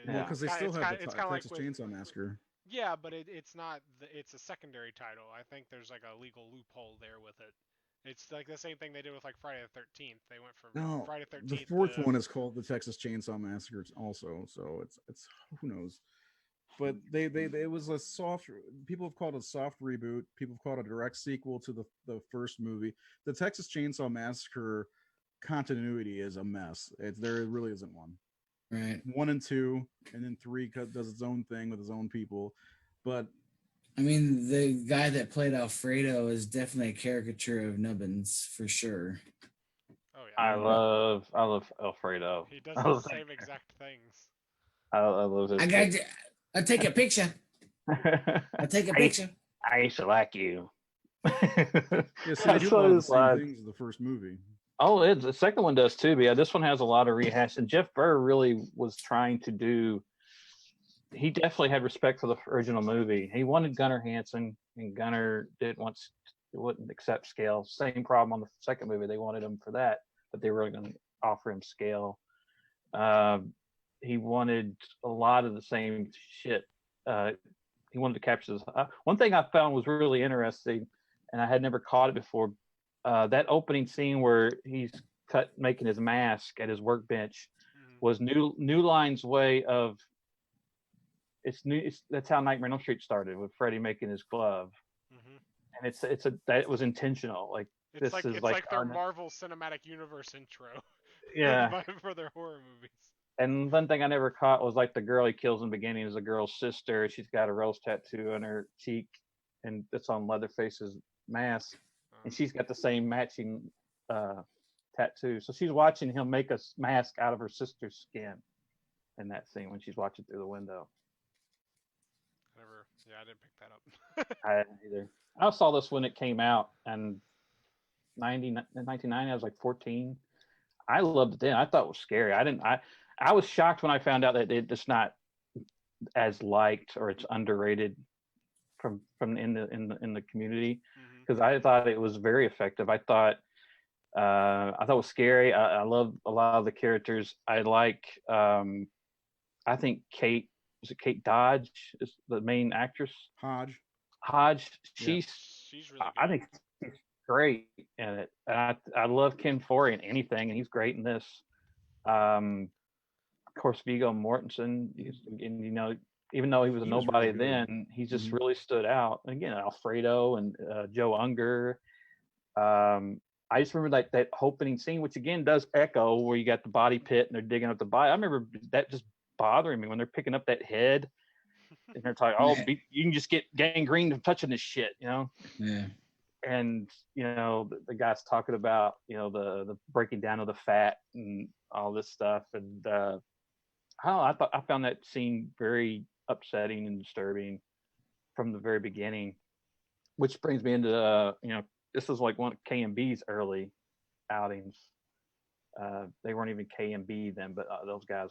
Because they still have the Texas Chainsaw Massacre. Yeah, but it's not. It's a secondary title. I think there's like a legal loophole there with it. It's like the same thing they did with like Friday the 13th. They went from Friday the 13th. The fourth one is called the Texas Chainsaw Massacre also, so it's who knows. But it was a soft. People have called it a soft reboot. People have called it a direct sequel to the first movie. The Texas Chainsaw Massacre continuity is a mess. There really isn't one. Right. 1 and 2, and then 3 does its own thing with its own people, but. I mean, the guy that played Alfredo is definitely a caricature of Nubbins for sure. Oh yeah. I love Alfredo. He does the same exact things. I love it. I'll take a picture. I'll take a picture. I used to like you. Yeah, so they do all the same things as the first movie. Oh, the second one does too. But yeah, this one has a lot of rehash. And Jeff Burr really was trying to do. He definitely had respect for the original movie. He wanted Gunnar Hansen, and Gunnar wouldn't accept scale. Same problem on the second movie. They wanted him for that, but they were going to offer him scale. He wanted a lot of the same shit. He wanted to capture this. One thing I found was really interesting, and I had never caught it before. That opening scene where he's making his mask at his workbench was New Line's way of. That's how Nightmare on Elm Street started, with Freddy making his glove, and that was intentional. Like it's like their Marvel Cinematic Universe intro. Yeah, for their horror movies. And one thing I never caught was like the girl he kills in the beginning is a girl's sister. She's got a rose tattoo on her cheek, and it's on Leatherface's mask, and she's got the same matching tattoo. So she's watching him make a mask out of her sister's skin in that scene when she's watching through the window. I didn't pick that up. I didn't either. I saw this when it came out, and in 1990 I was like 14. I loved it then. I thought it was scary. I was shocked when I found out that it's not as liked, or it's underrated from in the community, because I thought it was very effective. I thought it was scary. I love a lot of the characters. I think Kate Dodge is the main actress. Hodge. She's really good. I think she's great in it. And I love Ken Foree in anything, and he's great in this. Of course, Viggo Mortensen, and even though he was a nobody really then, he just really stood out. And again, Alfredo and Joe Unger. I just remember that opening scene, which again does echo where you got the body pit and they're digging up the body. I remember that just bothering me when they're picking up that head and they're talking, you can just get gangrene from touching this shit, Yeah. And the guy's talking about the breaking down of the fat and all this stuff, and I found that scene very upsetting and disturbing from the very beginning, which brings me into this was like one of KMB's early outings. They weren't even KMB then, but those guys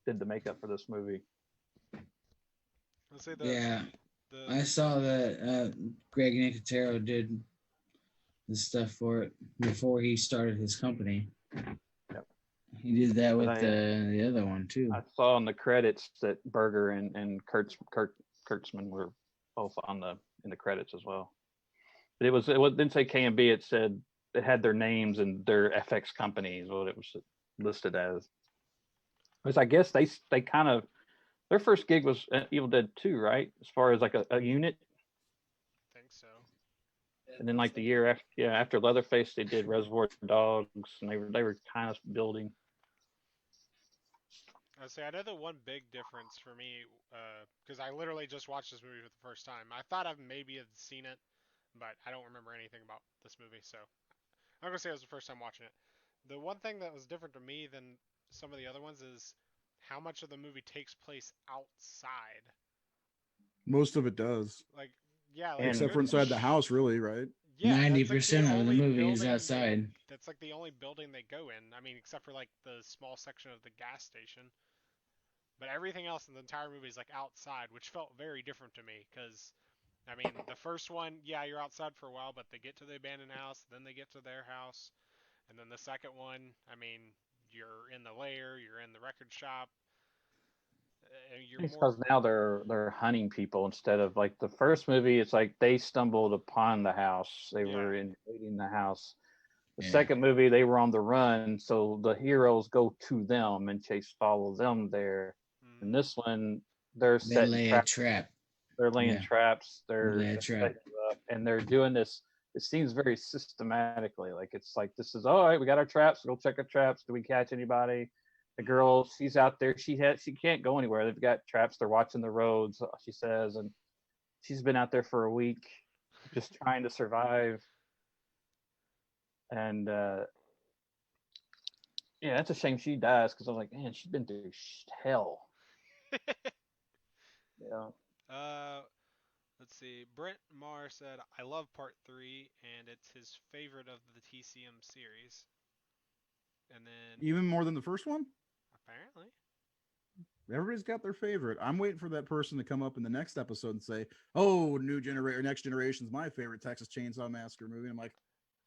did the makeup for this movie. I saw that Greg Nicotero did the stuff for it before he started his company. Yep. He did that with the other one too. I saw in the credits that Berger and Kurtzman were both in the credits as well. But it didn't say KMB. It said it had their names and their FX companies, what it was listed as. Because I guess they kind of, their first gig was Evil Dead 2, right? As far as like a unit. I think so. And then like the year after Leatherface, they did Reservoir Dogs, and they were kind of building. I know the one big difference for me, because I literally just watched this movie for the first time. I thought I maybe had seen it, but I don't remember anything about this movie, so I'm gonna say it was the first time watching it. The one thing that was different to me than some of the other ones is how much of the movie takes place outside. Most of it does. Except for inside the house, really, right? Yeah, 90% of the movie is outside. That's like the only building they go in. I mean, except for like the small section of the gas station. But everything else in the entire movie is like outside, which felt very different to me. Because, I mean, the first one, you're outside for a while, but they get to the abandoned house, then they get to their house. And then the second one, I mean, you're in the lair, you're in the record shop. Because now they're hunting people instead of like the first movie. It's like they stumbled upon the house. They were invading the house. The second movie, they were on the run, so the heroes go to them and follow them there. In this one, they're setting traps. They're laying traps. And they're doing this. It seems very systematically. Like it's like, this is all right. We got our traps. We'll check our traps. Do we catch anybody? The girl, she's out there. She can't go anywhere. They've got traps. They're watching the roads, she says, and she's been out there for a week, just trying to survive. And that's a shame she dies, because I'm like, man, she's been through hell. Let's see. Brent Marr said, I love part 3, and it's his favorite of the TCM series. And then, Even more than the first one? apparently. Everybody's got their favorite. I'm waiting for that person to come up in the next episode and say, "Oh, Next Generation's my favorite Texas Chainsaw Massacre movie." I'm like,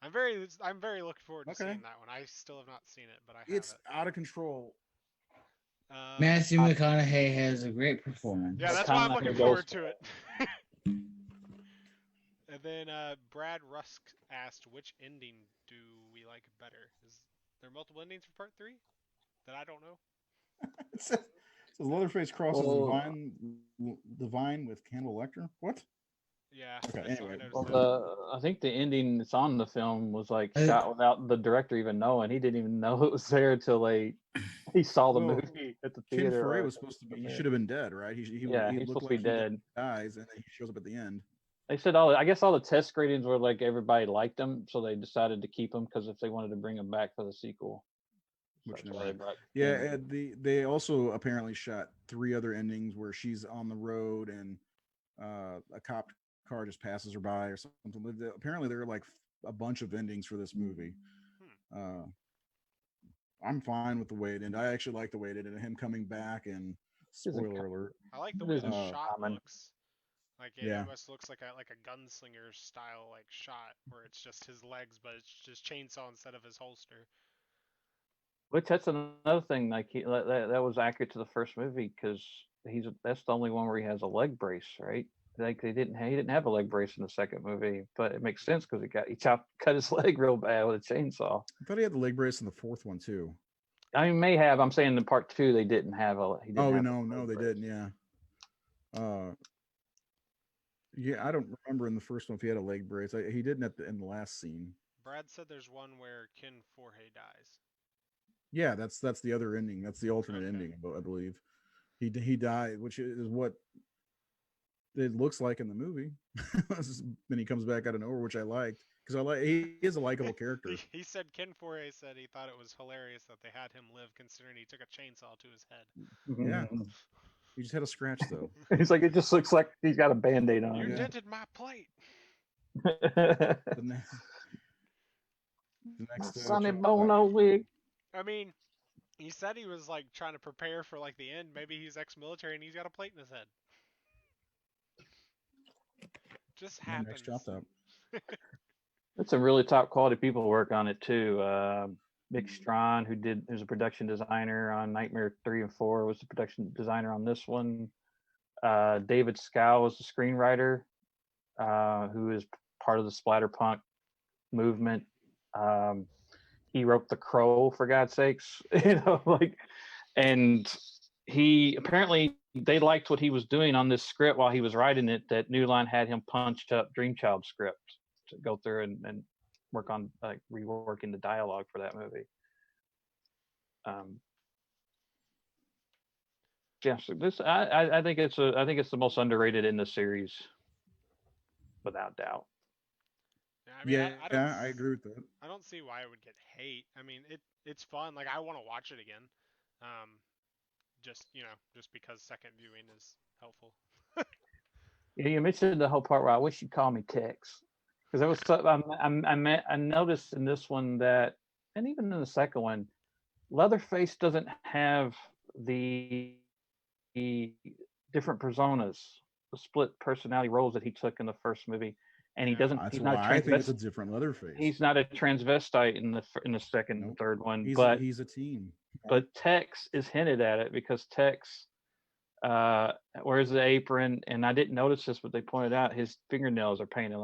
I'm very looking forward to okay. seeing that one. I still have not seen it, but I have It's it. out of control. Matthew McConaughey has a great performance. Yeah, that's why I'm looking forward to it. And then Brad Rusk asked, which ending do we like better? Is there multiple endings for part 3 that I don't know? So Leatherface crosses the vine with Cannibal Lecter. What? Yeah. Okay. Anyway, I think the ending that's on the film was like shot without the director even knowing. He didn't even know it was there till he saw the movie at the theater. Ken Foray was supposed to be. He should have been dead, right? He he's looked supposed like to be dead. He dies, and then he shows up at the end. They said I guess all the test screenings were like everybody liked him, so they decided to keep him because if they wanted to bring him back for the sequel. They also apparently shot 3 other endings where she's on the road and a cop car just passes her by or something. Apparently there are like a bunch of endings for this movie. I'm fine with the way it ended. I actually like the way it ended, and him coming back, and spoiler alert. I like the way the shot looks. Like it almost looks like a gunslinger style like shot where it's just his legs, but it's just chainsaw instead of his holster. Which that's another thing. Like that was accurate to the first movie because that's the only one where he has a leg brace, right? Like he didn't have a leg brace in the second movie, but it makes sense because he cut his leg real bad with a chainsaw. I thought he had the leg brace in the fourth one too. I mean, may have. I'm saying in part 2 they didn't have a. No, they didn't. Yeah. Yeah, I don't remember in the first one if he had a leg brace. He didn't in the last scene. Brad said there's one where Ken Forhay dies. Yeah, that's the other ending. That's the alternate ending, I believe. He died, which is what it looks like in the movie. Then he comes back out of nowhere, which I liked because he is a likable character. He said Ken Forhay said he thought it was hilarious that they had him live, considering he took a chainsaw to his head. Yeah. He just had a scratch though. He's like, it just looks like he's got a Band-Aid on. You dented my plate. The next Sonny Bono wig. I mean, he said he was like trying to prepare for like the end. Maybe he's ex-military and he's got a plate in his head. Just happens. Next chopped up. That's some really top quality people work on it too. Mick Strawn, who's a production designer on Nightmare 3 and 4, was the production designer on this one. David Scow was the screenwriter, who is part of the splatterpunk movement. He wrote The Crow, for God's sakes, and he apparently they liked what he was doing on this script while he was writing it. That New Line had him punched up Dreamchild script to go through and work on reworking the dialogue for that movie. So I think it's the most underrated in the series, without doubt. Yeah, I mean, I agree with that. I don't see why it would get hate. I mean, it's fun. Like I want to watch it again. Just because second viewing is helpful. Yeah, you mentioned the whole part where I wish you'd call me Tex. Because there was I noticed in this one that, and even in the second one, Leatherface doesn't have the different personas, the split personality roles that he took in the first movie, and he doesn't. That's he's why not I think it's a different Leatherface. He's not a transvestite in the second and third one, he's a teen. But Tex is hinted at it because Tex wears the apron, and I didn't notice this, but they pointed out his fingernails are painted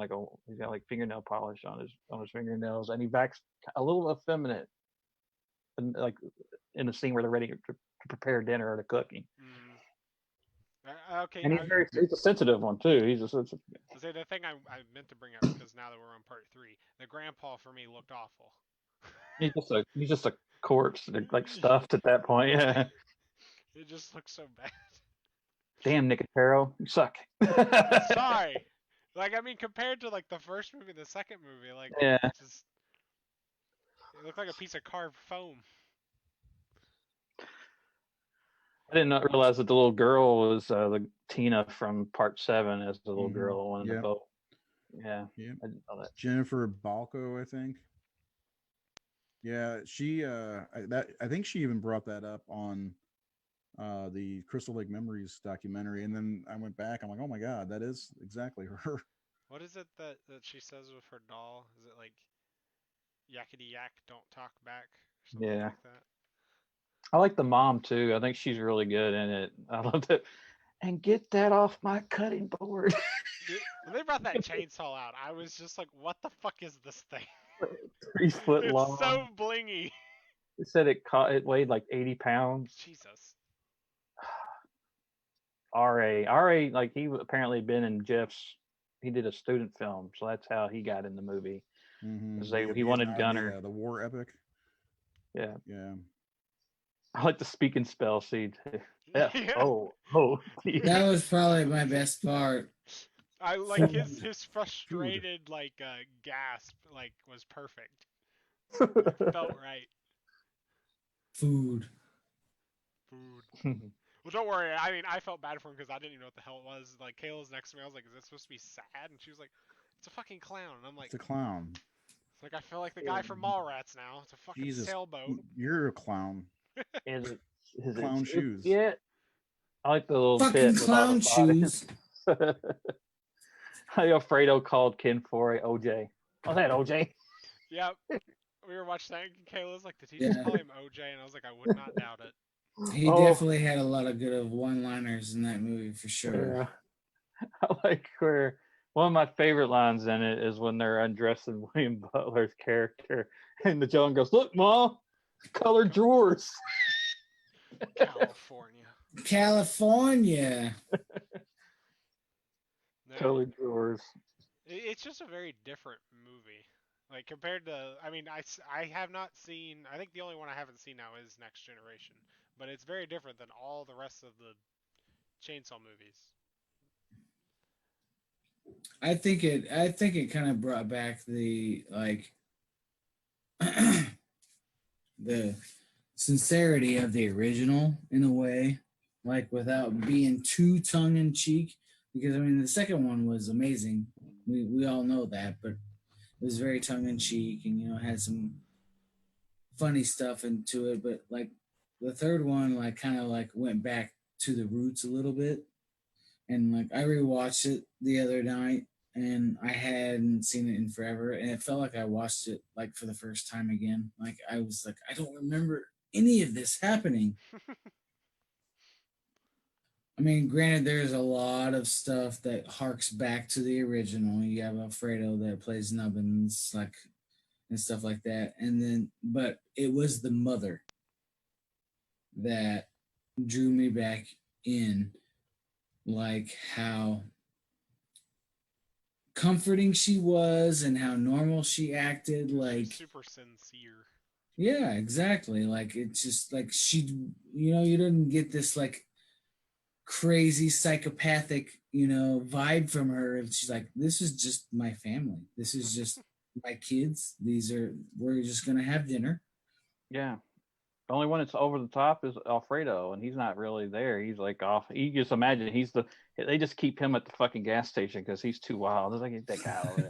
he's got like fingernail polish on his fingernails, and he backs a little effeminate, and like in the scene where they're ready to prepare dinner or the cooking. Okay. And he's a sensitive one too. He's a sensitive. So the thing I meant to bring up, because now that we're on part 3, the grandpa for me looked awful. He's just a corpse, like stuffed at that point. Yeah. It just looks so bad. Damn, Nicotero, you suck. Sorry. Like, I mean, compared to like the first movie and the second movie, like, yeah, it looked like a piece of carved foam. I didn't realize that the little girl was the Tina from Part 7 as the little girl on the boat. Yeah, I didn't know that. Jennifer Balco, I think. Yeah, she I think she even brought that up on the Crystal Lake Memories documentary, and then I went back. I'm like, oh my god, that is exactly her. What is it that she says with her doll? Is it like yakety yak, don't talk back, or something like that? I like the mom too. I think she's really good in it. I love it. And get that off my cutting board. Dude, when they brought that chainsaw out, I was just like, what the fuck is this thing? 3 foot long. It's so blingy. It said it weighed like 80 pounds. Jesus. RA, like he apparently been in Jeff's. He did a student film, so that's how he got in the movie. He wanted Gunner. The war epic. Yeah. Yeah. I like the speak and spell scene too. Yeah. Oh. That was probably my best part. I like his frustrated gasp was perfect. It felt right. Food. Well, don't worry. I mean, I felt bad for him because I didn't even know what the hell it was. Like, Kayla's next to me. I was like, is this supposed to be sad? And she was like, it's a fucking clown. And I'm like, it's a clown. It's like, I feel like the guy from Mallrats now. It's a fucking sailboat. You're a clown. Is clown shoes. Yeah. I like the little fucking clown shoes. Alfredo called Ken Forey OJ. Oh, that OJ. Yep. We were watching that, and Kayla's like, did he just call him OJ? And I was like, I would not doubt it. He definitely had a lot of good one-liners in that movie for sure. Yeah. I like where one of my favorite lines in it is when they're undressing William Butler's character, and the John goes, "Look, Mom, colored drawers." California. Colored drawers. It's just a very different movie. Like, compared to, I mean, I have not seen, I think the only one I haven't seen now is Next Generation. But it's very different than all the rest of the Chainsaw movies. I think it kind of brought back the the sincerity of the original in a way, like without being too tongue in cheek. Because I mean, the second one was amazing. We all know that, but it was very tongue in cheek, and had some funny stuff into it. But like the third one, kind of went back to the roots a little bit. And like I rewatched it the other night, and I hadn't seen it in forever, and it felt like I watched it for the first time again. Like I was like, I don't remember any of this happening. I mean, granted, there's a lot of stuff that harks back to the original. You have Alfredo that plays Nubbins, and stuff like that. And then, but it was the mother that drew me back in, like how comforting she was and how normal she acted. Like super sincere. Yeah, exactly. Like it's just like she, you didn't get this crazy psychopathic vibe from her, and she's like, this is just my family, this is just my kids, we're just gonna have dinner. Yeah, the only one that's over the top is Alfredo, and he's not really there. He's like off. You just imagine they just keep him at the fucking gas station because he's too wild. It's like, get that guy over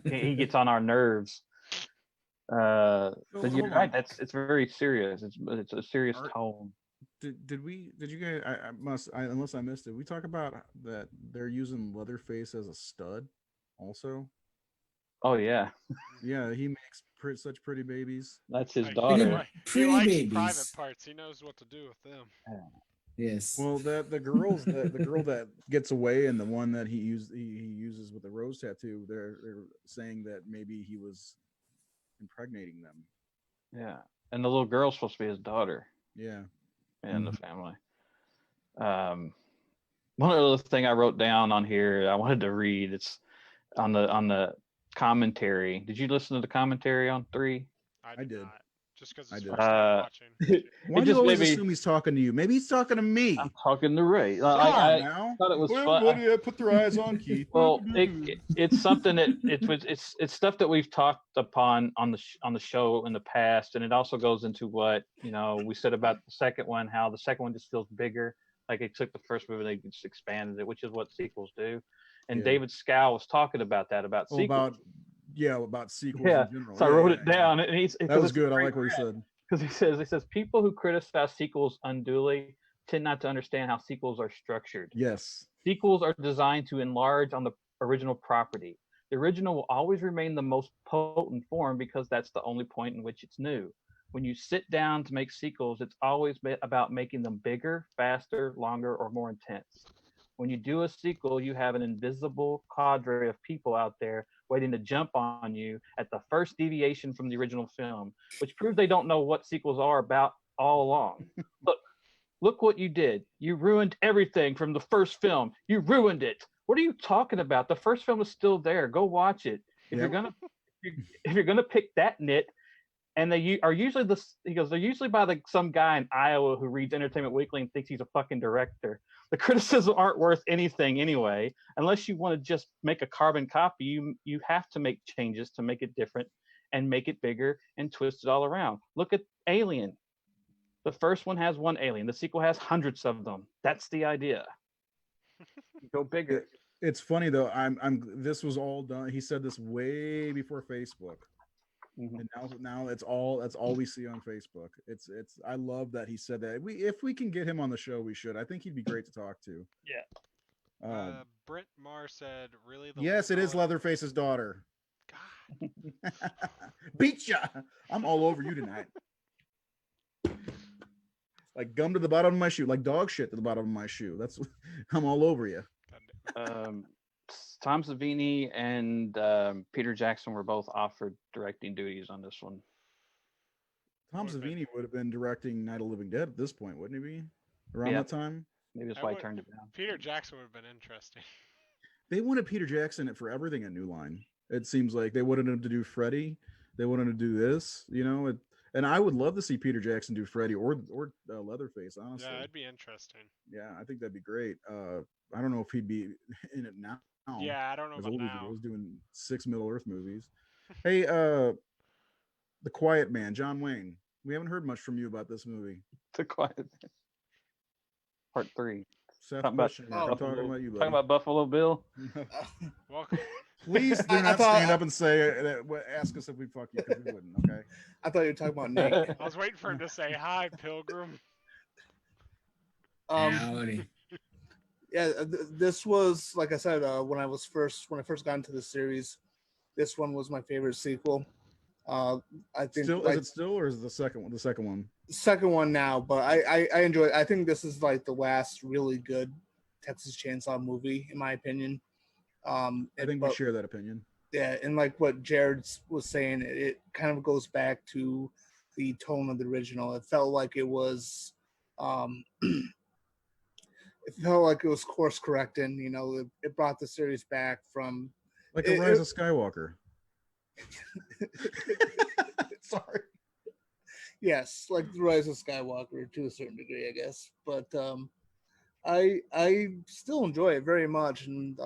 there. He gets on our nerves. But you're right, it's very serious. It's a serious tone. Did you guys? Unless I missed it. We talk about that they're using Leatherface as a stud, also. Oh yeah. Yeah, he makes such pretty babies. That's his daughter. He likes babies. Private parts. He knows what to do with them. Yes. Well, the girls, the girl that gets away, and the one that he uses with the rose tattoo. They're saying that maybe he was impregnating them. Yeah, and the little girl's supposed to be his daughter. Yeah. In the family. One other thing I wrote down on here I wanted to read. It's on the commentary. Did you listen to the commentary on 3? I did. Just because it's did. first time watching. Why do you always assume he's talking to you? Maybe he's talking to me. I'm talking to Ray. I thought it was fun. Everybody, put their eyes on Keith. Well, it's something that it's stuff that we've talked upon on the show in the past, and it also goes into what we said about the second one, how the second one just feels bigger. Like they took the first movie and they just expanded it, which is what sequels do. And David Scow was talking about that about sequels. About sequels in general. So I wrote it down, and that was good. I like what he said. Because he says people who criticize sequels unduly tend not to understand how sequels are structured. Yes. Sequels are designed to enlarge on the original property. The original will always remain the most potent form because that's the only point in which it's new. When you sit down to make sequels, it's always about making them bigger, faster, longer, or more intense. When you do a sequel, you have an invisible cadre of people out there waiting to jump on you at the first deviation from the original film, which proves they don't know what sequels are about all along. Look what you did. You ruined everything from the first film. You ruined it. What are you talking about? The first film is still there. Go watch it. If you're gonna pick that nit, and they are usually they're usually by some guy in Iowa who reads Entertainment Weekly and thinks he's a fucking director. The criticisms aren't worth anything anyway, unless you want to just make a carbon copy. You have to make changes to make it different and make it bigger and twist it all around. Look at Alien. The first one has one alien. The sequel has hundreds of them. That's the idea. Go bigger. It's funny though. This was all done. He said this way before Facebook. And now that's all we see on Facebook. It's I love that he said that. If we can get him on the show, we should. I think he'd be great to talk to. Yeah. Brent Marr said, "Really?" Yes, it is Leatherface's daughter. God. Beat ya! I'm all over you tonight. Like gum to the bottom of my shoe, like dog shit to the bottom of my shoe. I'm all over you. Tom Savini and Peter Jackson were both offered directing duties on this one. Tom Savini would have been directing Night of the Living Dead at this point, wouldn't he be? Around that time? Maybe that's why he turned it down. Peter Jackson would have been interesting. They wanted Peter Jackson for everything at New Line. It seems like they wanted him to do Freddy. They wanted him to do this, and I would love to see Peter Jackson do Freddy or Leatherface, honestly. Yeah, it'd be interesting. Yeah, I think that'd be great. I don't know if he'd be in it now. Yeah, I don't know about now. He was doing 6 Middle-earth movies. Hey, The Quiet Man, John Wayne. We haven't heard much from you about this movie. The Quiet Man. Part 3. Seth, I'm talking about you, buddy. Talking about Buffalo Bill. Welcome. Please do not stand up and say ask us if we fuck you, because we wouldn't. Okay. I thought you were talking about Nick. I was waiting for him to say hi, Pilgrim. Howdy. Yeah, this was, like I said, when I first got into the series, this one was my favorite sequel. I think is it still, or is it the second one? The second one. Second one now, but I enjoy it. I think this is like the last really good Texas Chainsaw movie, in my opinion. I think we share that opinion. Yeah, and like what Jared was saying, it kind of goes back to the tone of the original. It felt like it was course correcting. It brought the series back from like the Rise of Skywalker. Sorry. Yes, like the Rise of Skywalker to a certain degree, I guess. But I still enjoy it very much, and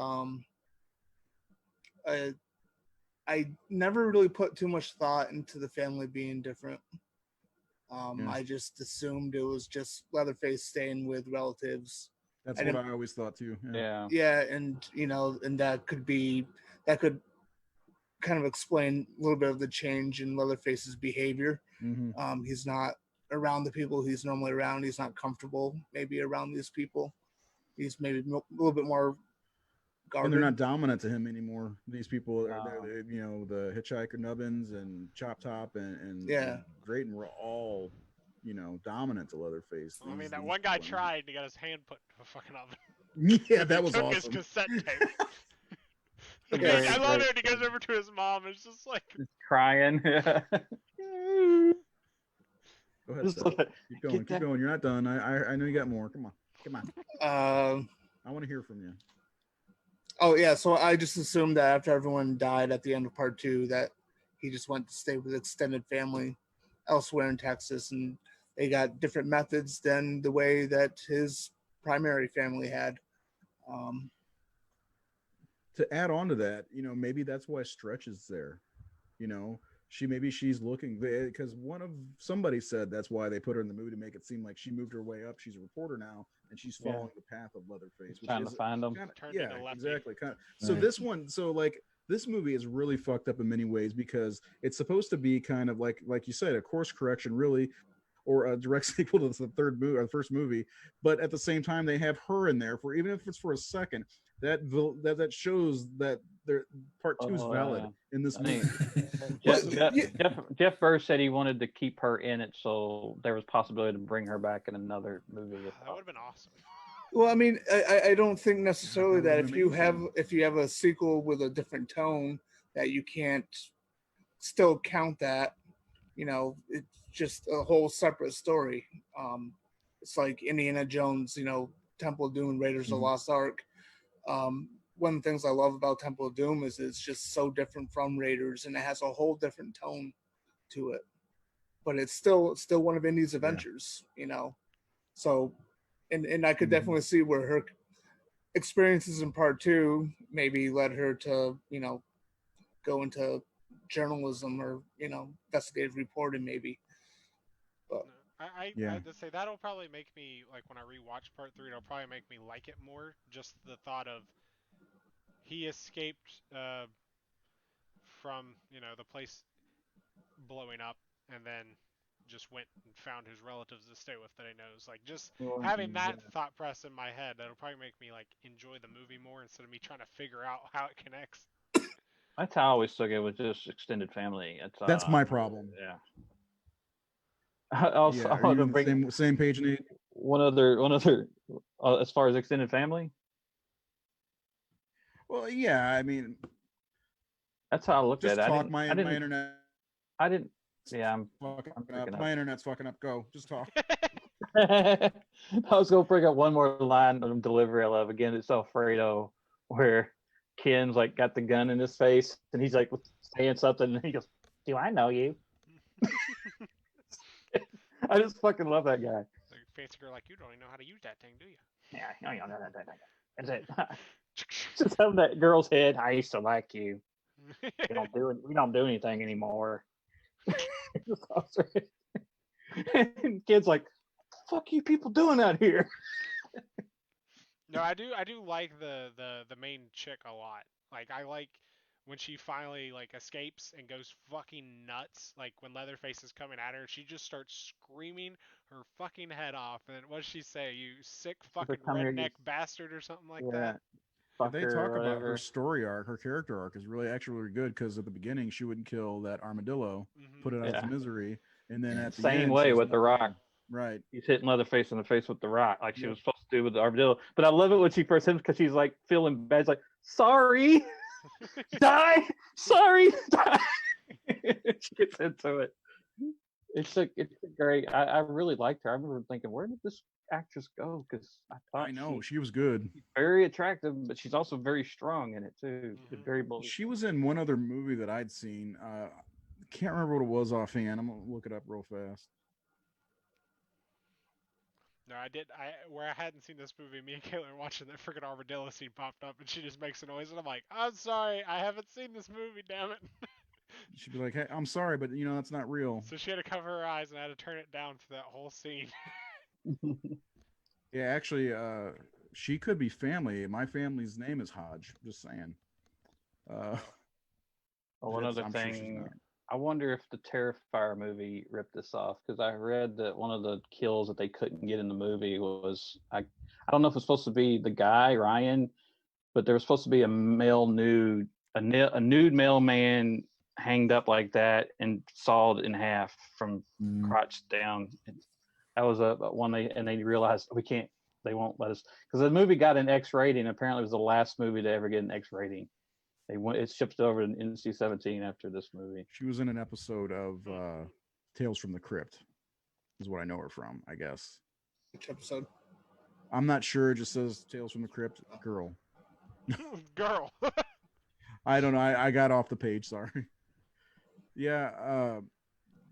I never really put too much thought into the family being different. I just assumed it was just Leatherface staying with relatives. That's what I always thought too. Yeah. Yeah, and and that could kind of explain a little bit of the change in Leatherface's behavior. Mm-hmm. He's not around the people he's normally around. He's not comfortable maybe around these people. He's maybe a little bit more guarded. And they're not dominant to him anymore. These people, they're, the Hitchhiker Nubbins and Chop Top and Drayton were all, dominant to Leatherface. I mean, that one guy tried to get his hand put in a fucking oven. Yeah, that was took awesome. His cassette tape. I love it. He goes over to his mom. And it's just like crying. Go ahead, Steph. Keep going. You're not done. I know you got more. Come on. I want to hear from you. Oh yeah, so I just assumed that after everyone died at the end of part 2, that he just went to stay with extended family. elsewhere in Texas, and they got different methods than the way that his primary family had. To add on to that, maybe that's why Stretch is there. She's looking, because somebody said that's why they put her in the movie, to make it seem like she moved her way up. She's a reporter now, and she's following the path of Leatherface, which trying to find them. Exactly. So this movie is really fucked up in many ways, because it's supposed to be kind of like you said, a course correction, really, or a direct sequel to the third movie or the first movie. But at the same time, they have her in there for, even if it's for a second, that shows that part two is valid in this movie. Jeff Burr said he wanted to keep her in it, so there was possibility to bring her back in another movie. That would have been awesome. Well, I mean, I don't think necessarily that if you have a sequel with a different tone, that you can't still count that. It's just a whole separate story. It's like Indiana Jones, Temple of Doom, Raiders of the Lost Ark. One of the things I love about Temple of Doom is it's just so different from Raiders, and it has a whole different tone to it. But it's still one of Indy's adventures, So, and I could definitely see where her experiences in part two maybe led her to, go into journalism or, investigative reporting maybe. But I just say that'll probably make me, like, when I rewatch part three, it'll probably make me like it more. Just the thought of he escaped from, the place blowing up, and then just went and found his relatives to stay with that he knows. Like, just having that thought press in my head, that'll probably make me, like, enjoy the movie more instead of me trying to figure out how it connects. That's how I always took it, with just extended family. That's my problem. Yeah. Also, I want to bring same page, Nate. One other as far as extended family. Well, yeah, I mean, that's how I looked at it. Talk. My internet. I didn't. Yeah, I'm up. My internet's fucking up. Go, just talk. I was gonna bring up one more line of delivery I love. Again, it's Alfredo, where Ken's like got the gun in his face, and he's like saying something, and he goes, "Do I know you?" I just fucking love that guy. Like a fancy girl like you don't even know how to use that thing, do you? Yeah, I don't know that. That's it. Just having that girl's head. I used to like you. We don't do anything anymore. And kids like, fuck you people doing out here. No, I do like the main chick a lot. Like, I like when she finally, like, escapes and goes fucking nuts. Like, when Leatherface is coming at her, she just starts screaming her fucking head off. And what does she say? You sick fucking redneck bastard or something like that. They talk about her story arc. Her character arc is actually really good, because at the beginning she wouldn't kill that armadillo, put it out of its misery, and then at the same end, way with the rock. Right. He's hitting Leatherface in the face with the rock, like she was supposed to do with the armadillo. But I love it when she first hits him, because she's like feeling bad. She's like, sorry, die, sorry, die. She gets into it. It's great. I really liked her. I remember thinking, where did this actress go? Because I thought she was good. She's very attractive, but she's also very strong in it too. Very bold. She was in one other movie that I'd seen. Can't remember what it was offhand. I'm gonna look it up real fast. No, I did. Where I hadn't seen this movie, me and Kayla were watching, that freaking armadillo scene popped up, and she just makes a noise, and I'm like, I'm sorry, I haven't seen this movie, damn it. She'd be like, hey, I'm sorry, but that's not real. So she had to cover her eyes and I had to turn it down for that whole scene. Yeah, actually, she could be family. My family's name is Hodge. Just saying. One other thing, I wonder if the Terrifier movie ripped this off, because I read that one of the kills that they couldn't get in the movie was, I don't know if it's supposed to be the guy Ryan, but there was supposed to be a male nude, a nude male man hanged up like that and sawed in half from crotch down. That was one they realized they won't let us, because the movie got an X rating. Apparently, it was the last movie to ever get an X rating. It shipped over to NC-17 after this movie. She was in an episode of Tales from the Crypt, is what I know her from, I guess. Which episode? I'm not sure. It just says Tales from the Crypt. Girl. Girl. I don't know. I got off the page. Sorry. Yeah.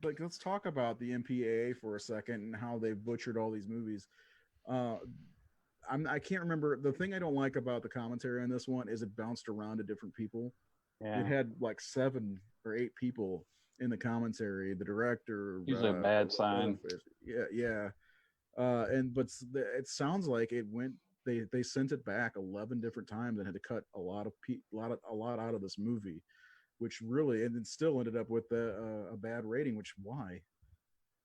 like let's talk about the MPAA for a second and how they've butchered all these movies. I can't remember. The thing I don't like about the commentary on this one is it bounced around to different people. Yeah. It had like 7 or 8 people in the commentary. The director, usually a bad sign. Yeah. But it sounds like it went. They sent it back 11 different times and had to cut a lot out of this movie, which really and it still ended up with a bad rating. Which why?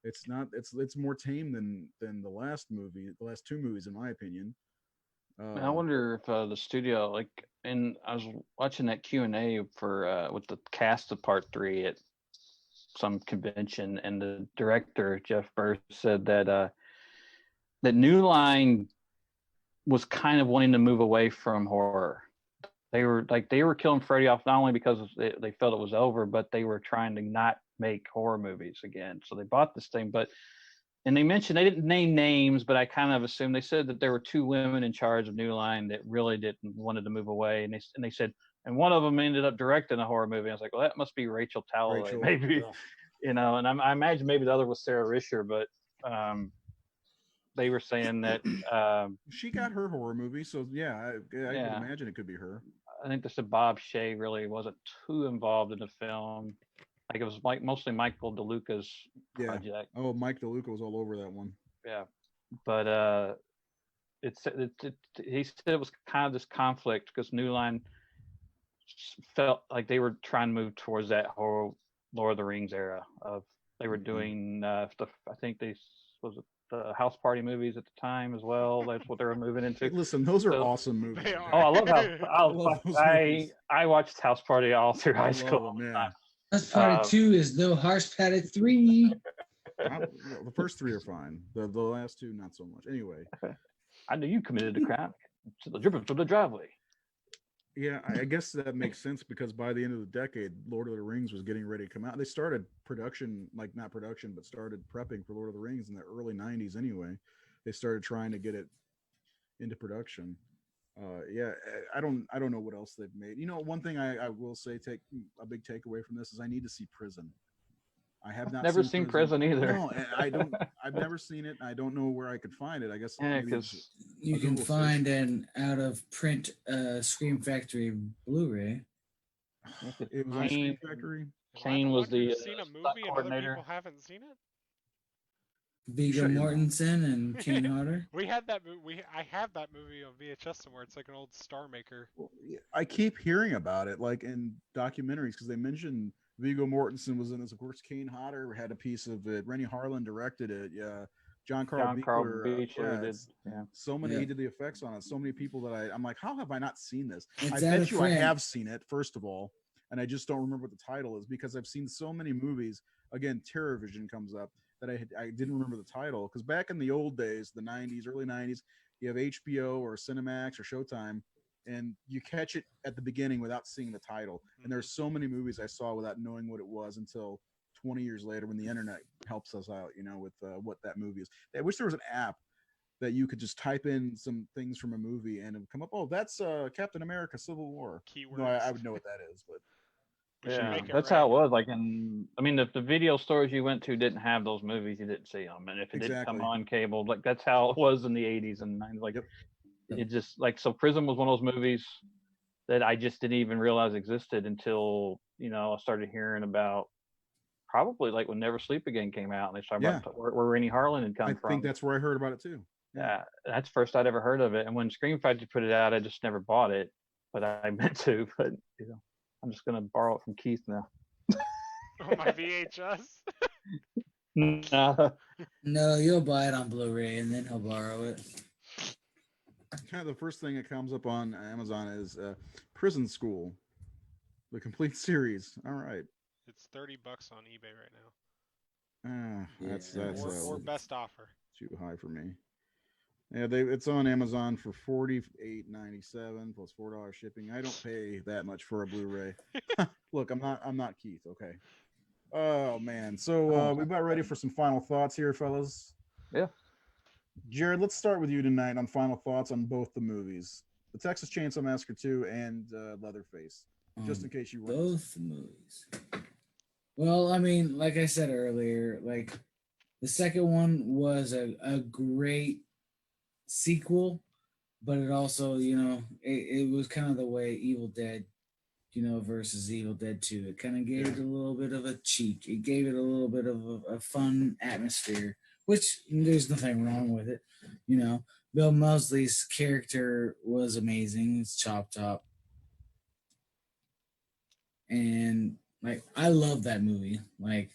It's not. It's more tame than the last 2 movies, in my opinion. I wonder if the studio, like, and I was watching that Q&A for with the cast of Part 3 at some convention, and the director Jeff Burr said that that New Line was kind of wanting to move away from horror. They were killing Freddy off not only because they felt it was over, but they were trying to not make horror movies again. So they bought this thing, and they mentioned they didn't name names, but I kind of assumed they said that there were 2 women in charge of New Line that really wanted to move away, and they said, and one of them ended up directing a horror movie. I was like, well, that must be Rachel Talalay, maybe, and I imagine maybe the other was Sarah Risher, but they were saying that she got her horror movie, so I could imagine it could be her. I think they said Bob Shea really wasn't too involved in the film. Like it was mostly Michael DeLuca's project. Oh, Mike DeLuca was all over that one. Yeah, but he said it was kind of this conflict because New Line felt like they were trying to move towards that whole Lord of the Rings era of they were doing I think the House Party movies at the time as well. That's what they were moving into. Hey, listen, those are awesome movies. They are. Oh, I love I watched House Party all through high school. Man. House Party 2 is no House Party 3. The first 3 are fine. The last 2, not so much. Anyway, I knew you committed a crime. To the driveway. Yeah, I guess that makes sense because by the end of the decade, Lord of the Rings was getting ready to come out. They started production, like not production, but started prepping for Lord of the Rings in the early 90s anyway. They started trying to get it into production. I don't know what else they've made. One thing I will say, take a big takeaway from this is I need to see Prison. I have not never seen Prison either. No, I don't. I've never seen it. I don't know where I could find it. I guess because you can find an out of print Scream Factory Blu-ray. It was on Scream Factory. Kane was the seen a movie and other people haven't seen it. Viggo Mortensen and Kane Hodder. We had that movie. I have that movie on VHS somewhere. It's like an old Star Maker. I keep hearing about it, like in documentaries, because they mentioned Viggo Mortensen was in this. Of course, Kane Hodder had a piece of it. Rennie Harlan directed it. Yeah, John Carl Beechler did. Yeah, so many. He did the effects on it. So many people that I'm like, how have I not seen this? I bet you I have seen it. First of all, and I just don't remember what the title is because I've seen so many movies. Again, Terror Vision comes up that I didn't remember the title because back in the old days, the 90s, early 90s, you have HBO or Cinemax or Showtime, and you catch it at the beginning without seeing the title. And there's so many movies I saw without knowing what it was until 20 years later when the internet helps us out, with what that movie is. I wish there was an app that you could just type in some things from a movie and it would come up. Oh, that's Captain America: Civil War. Keywords. No, I would know what that is, but. Yeah, that's how it was. Like if the video stores you went to didn't have those movies, you didn't see them, and if it didn't come on cable, like that's how it was in the 80s and 90s. Like it just like so. Prison was one of those movies that I just didn't even realize existed until I started hearing about. Probably like when Never Sleep Again came out, and they started about where Rennie Harlan had come from. I think that's where I heard about it too. Yeah, that's the first I'd ever heard of it. And when Scream Factory put it out, I just never bought it, but I meant to. But I'm just gonna borrow it from Keith now. Oh, my VHS. No, you'll buy it on Blu-ray and then he'll borrow it. Kind of the first thing that comes up on Amazon is Prison School, the complete series. All right. It's $30 on eBay right now. That's or best offer. Too high for me. Yeah, it's on Amazon for $48.97 plus $4 shipping. I don't pay that much for a Blu-ray. Look, I'm not Keith. Okay. Oh man. So we about ready for some final thoughts here, fellas. Yeah. Jared, let's start with you tonight on final thoughts on both the movies, the Texas Chainsaw Massacre 2 and Leatherface. Just in case you weren't. Both movies. Well, I mean, like I said earlier, like the second one was a great sequel, but it also, it was kind of the way Evil Dead, versus Evil Dead 2. It kind of gave it a little bit of a cheek. It gave it a little bit of a fun atmosphere, which there's nothing wrong with it. Bill Mosley's character was amazing. It's Chop Top. And like I love that movie. Like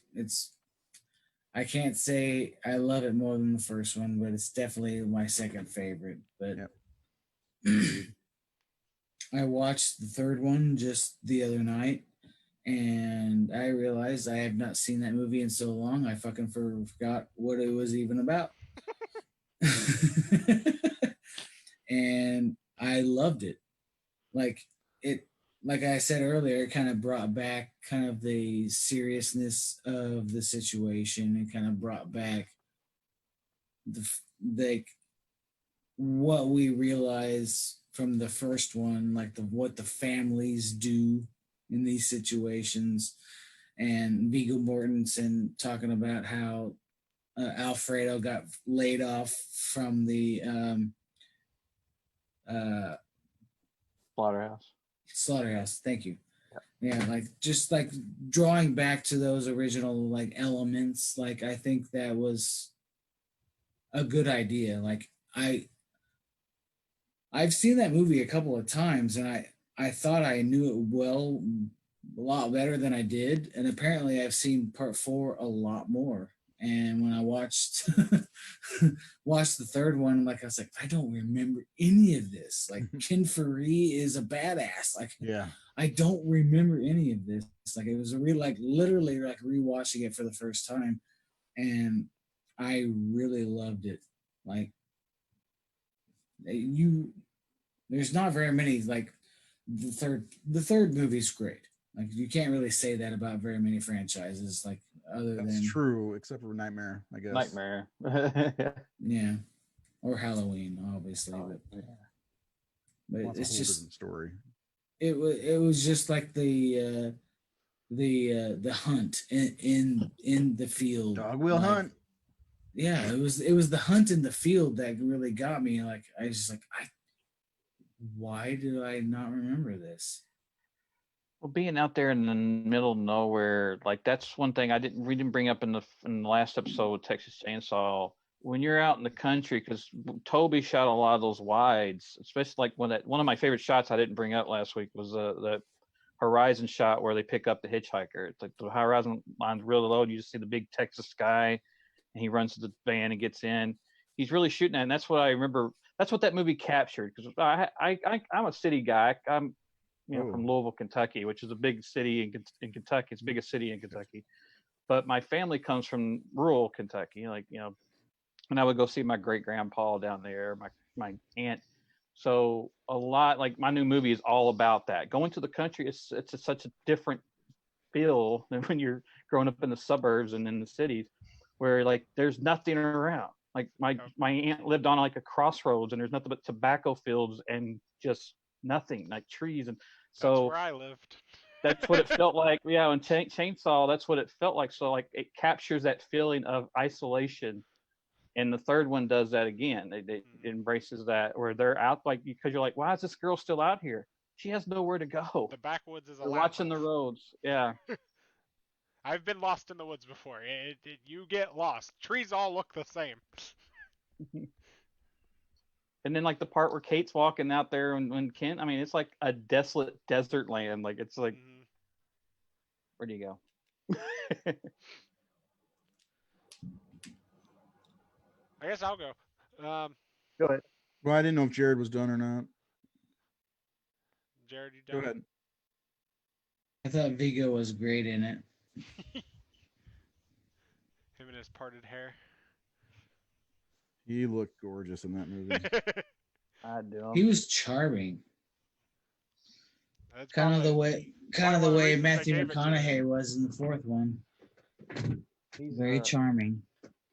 I can't say I love it more than the first one, but it's definitely my second favorite. But I watched the third one just the other night, and I realized I have not seen that movie in so long. I fucking forgot what it was even about. And I loved it. Like it, like I said earlier, it kind of brought back kind of the seriousness of the situation, and kind of brought back the what we realize from the first one, like what the families do in these situations, and Viggo Mortensen talking about how Alfredo got laid off from the slaughterhouse. Thank you. Yeah, like just like drawing back to those original like elements. Like I think that was a good idea. Like I've seen that movie a couple of times, and I thought I knew it a lot better than I did, and apparently I've seen part 4 a lot more. And when I watched watched the third one, like I was like, I don't remember any of this. Like Ken Faree is a badass. Like I don't remember any of this. Like it was literally like rewatching it for the first time, and I really loved it. Like there's not very many. Like the third movie's great. Like you can't really say that about very many franchises. Like That's true, except for Nightmare, I guess. Nightmare. Yeah, or Halloween, obviously. But it's just different story. It was just like the hunt in the field. Dog will hunt. Yeah, it was the hunt in the field that really got me. Like I was just like, why did I not remember this? Well, being out there in the middle of nowhere, like that's one thing we didn't bring up in the last episode with Texas Chainsaw. When you're out in the country, because Toby shot a lot of those wides, especially like one of my favorite shots I didn't bring up last week was the horizon shot where they pick up the hitchhiker. It's like the horizon line's real low, and you just see the big Texas sky, and he runs to the van and gets in. He's really shooting at, and that's what I remember. That's what that movie captured. Because I'm a city guy. I'm from Louisville, Kentucky, which is a big city in Kentucky. It's the biggest city in Kentucky. But my family comes from rural Kentucky, and I would go see my great grandpa down there, my aunt. So a lot, like my new movie is all about that. Going to the country, it's such a different feel than when you're growing up in the suburbs and in the cities, where like there's nothing around. Like my aunt lived on like a crossroads, and there's nothing but tobacco fields and just nothing, like trees. And so that's where I lived. That's what it felt like. Yeah, and Chainsaw, that's what it felt like. So like it captures that feeling of isolation. And the third one does that again. It embraces that, where they're out, like, because you're like, why is this girl still out here? She has nowhere to go. The backwoods is a watching the roads. Yeah. I've been lost in the woods before. You get lost. Trees all look the same. And then like the part where Kate's walking out there and when Kent, I mean, it's like a desolate desert land. Like it's like, where do you go? I guess I'll go. Go ahead. Well, I didn't know if Jared was done or not. Jared, you done? Go ahead. I thought Viggo was great in it. Him and his parted hair. He looked gorgeous in that movie. I do. He was charming. That's kind of the way Matthew McConaughey was in the fourth one. He's very charming.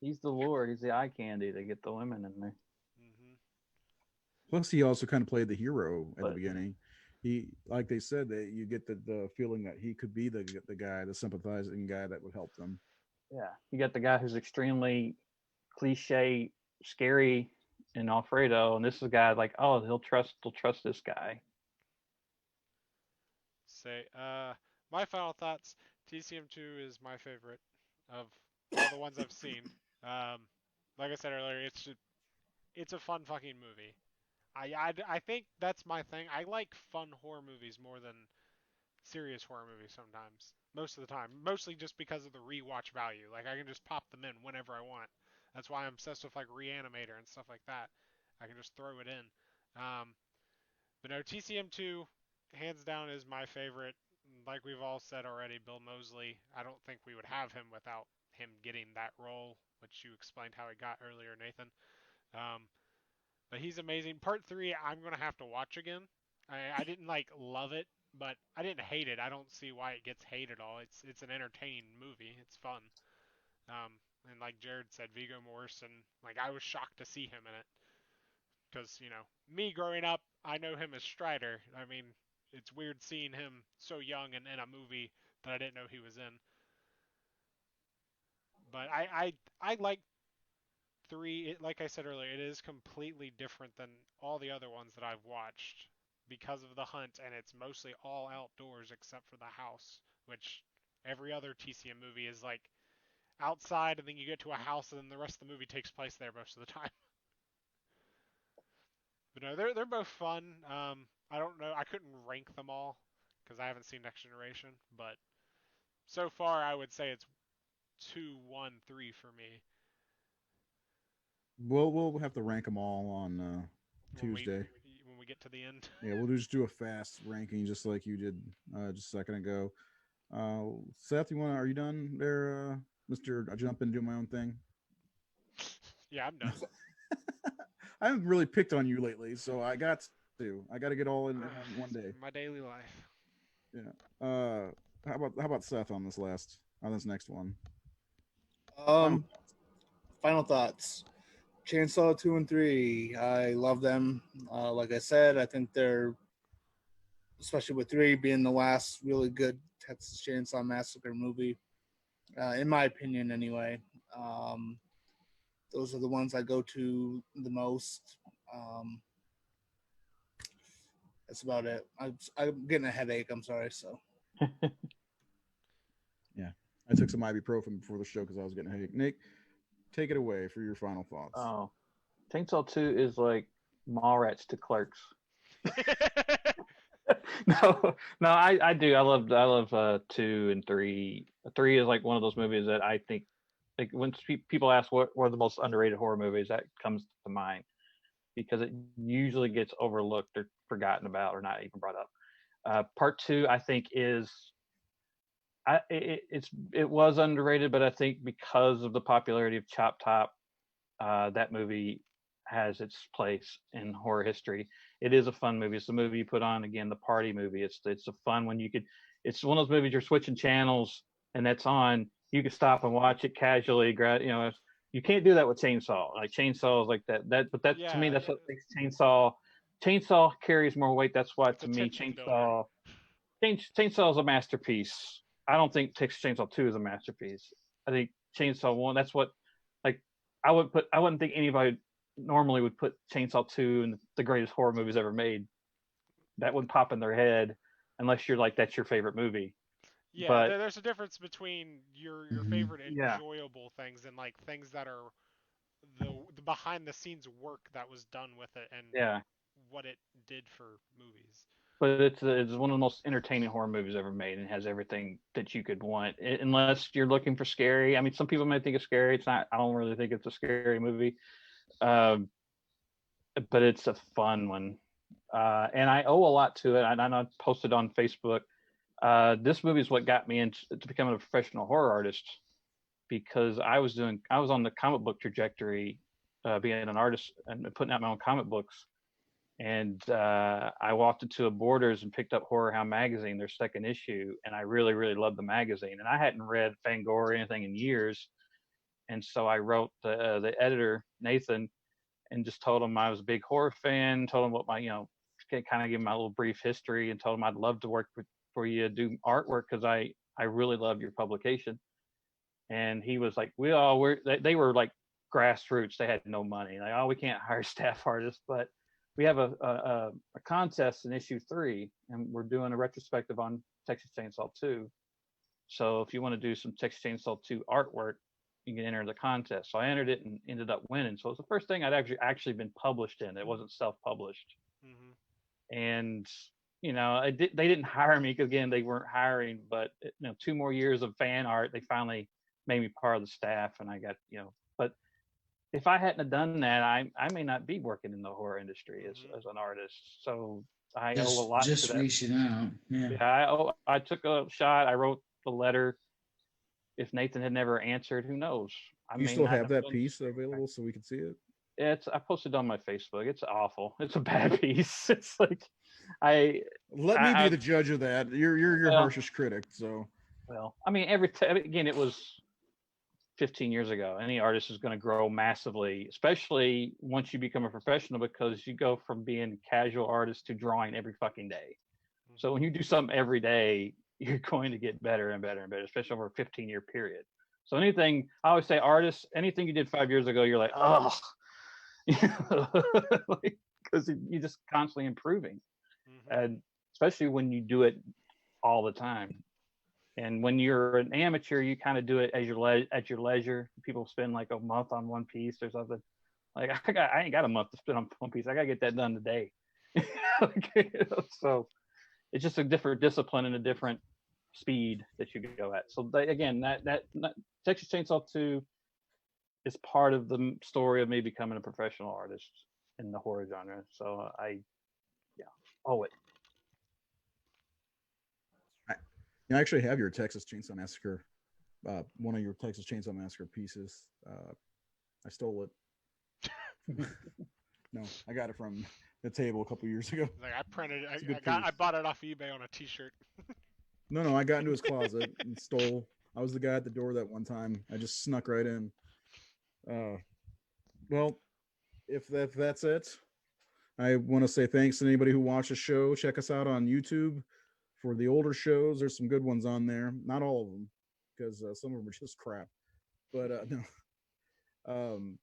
He's the Lord. He's the eye candy to get the women in there. Plus, he also kind of played the hero at the beginning. he, like they said, that you get the feeling that he could be the guy, the sympathizing guy that would help them. Yeah, you got the guy who's extremely cliche, scary, and Alfredo, and this is a guy like, oh, they'll trust this guy. Say, my final thoughts. TCM2 is my favorite of all the ones I've seen. Um, like I said earlier, it's a fun fucking movie. I think that's my thing. I like fun horror movies more than serious horror movies sometimes. Most of the time. Mostly just because of the rewatch value. Like I can just pop them in whenever I want. That's why I'm obsessed with like Reanimator and stuff like that. I can just throw it in. But no, TCM2 hands down is my favorite. Like we've all said already, Bill Mosley. I don't think we would have him without him getting that role, which you explained how he got earlier, Nathan. Um, but he's amazing. Part 3, I'm gonna have to watch again. I didn't like love it, but I didn't hate it. I don't see why it gets hate at all. It's an entertaining movie. It's fun. Um, and like Jared said, Viggo Mortensen. Like I was shocked to see him in it because me growing up, I know him as Strider. I mean, it's weird seeing him so young and in a movie that I didn't know he was in. But I like 3. Like I said earlier, it is completely different than all the other ones that I've watched because of the hunt, and it's mostly all outdoors except for the house, which every other TCM movie is like outside, and then you get to a house, and then the rest of the movie takes place there most of the time. But no, they're both fun. I don't know. I couldn't rank them all because I haven't seen Next Generation, but so far I would say it's 2, 1, 3 for me. We'll have to rank them all on When Tuesday. when we get to the end. Yeah, we'll just do a fast ranking, just like you did just a second ago. Seth, are you done there, Mister? I jump and do my own thing. Yeah, I'm done. I haven't really picked on you lately, so I got to get all in one day. My daily life. Yeah. How about Seth on this next one? Final thoughts. Chainsaw 2 and 3. I love them. Like I said, I think they're, especially with 3 being the last really good Texas Chainsaw Massacre movie, in my opinion, anyway. Those are the ones I go to the most. That's about it. I'm getting a headache. I'm sorry. So. Yeah, I took some ibuprofen before the show because I was getting a headache. Nick, take it away for your final thoughts. Oh, Chainsaw 2 is like Mallrats to Clerks. no, I do. I love 2 and 3. 3 is like one of those movies that I think, like when people ask what are the most underrated horror movies, that comes to mind because it usually gets overlooked or forgotten about or not even brought up. Part 2, I think, is it was underrated, but I think because of the popularity of Chop Top, that movie has its place in horror history. It is a fun movie. It's a movie you put on, again, the party movie. It's a fun one. It's one of those movies you're switching channels and that's on. You can stop and watch it casually. You can't do that with Chainsaw. Like Chainsaw is like that. To me, that's what makes Chainsaw carries more weight. That's why to me Chainsaw is a masterpiece. I don't think Texas Chainsaw 2 is a masterpiece. I think Chainsaw 1. That's what, like, I wouldn't think anybody normally would put Chainsaw 2 in the greatest horror movies ever made. That would pop in their head unless you're like, that's your favorite movie. Yeah, but there's a difference between your favorite enjoyable things and like things that are the behind the scenes work that was done with it and what it did for movies. But it's one of the most entertaining horror movies ever made, and has everything that you could want. Unless you're looking for scary. I mean, some people might think it's scary. It's not. I don't really think it's a scary movie, but it's a fun one. And I owe a lot to it. I posted on Facebook. This movie is what got me into becoming a professional horror artist, because I was on the comic book trajectory, being an artist and putting out my own comic books. And I walked into a Borders and picked up Horror Hound magazine, their second issue, and I really, really loved the magazine. And I hadn't read Fangor or anything in years, and so I wrote the editor, Nathan, and just told him I was a big horror fan. Told him what my kind of give him my little brief history and told him I'd love to work for you to do artwork because I really love your publication. And he was like, they were like grassroots. They had no money. Like, oh, we can't hire staff artists, but we have a contest in issue 3, and we're doing a retrospective on Texas Chainsaw 2. So if you want to do some Texas Chainsaw 2 artwork, you can enter the contest. So I entered it and ended up winning. So it's the first thing I'd actually been published in. It wasn't self-published. Mm-hmm. And they didn't hire me because again they weren't hiring. But 2 more years of fan art, they finally made me part of the staff, and I got But if I hadn't have done that, I may not be working in the horror industry as an artist. So I owe a lot to that. Just reaching out. Yeah, I took a shot. I wrote the letter. If Nathan had never answered, who knows? You still have that piece available so we can see it? I posted on my Facebook. It's awful. It's a bad piece. It's like let me be the judge of that. You're your harshest critic. So well, I mean, again, it was 15 years ago. Any artist is going to grow massively, especially once you become a professional, because you go from being a casual artist to drawing every fucking day. So when you do something every day, you're going to get better and better and better, especially over a 15-year period. So anything, I always say, artists, anything you did 5 years ago, you're like, oh, because you're just constantly improving. Mm-hmm. And especially when you do it all the time. And when you're an amateur, you kind of do it at your leisure. People spend like a month on one piece or something. Like I ain't got a month to spend on one piece. I got to get that done today. So it's just a different discipline and a different speed that you go at. So again, that Texas Chainsaw 2 is part of the story of me becoming a professional artist in the horror genre. So I owe it. I actually have your Texas Chainsaw Massacre, one of your Texas Chainsaw Massacre pieces. I stole it. No, I got it from the table a couple years ago. Like I printed it. I bought it off eBay on a T-shirt. No, I got into his closet and stole. I was the guy at the door that one time. I just snuck right in. Well, if that's it, I want to say thanks to anybody who watched the show. Check us out on YouTube for the older shows. There's some good ones on there. Not all of them, because some of them are just crap. But no.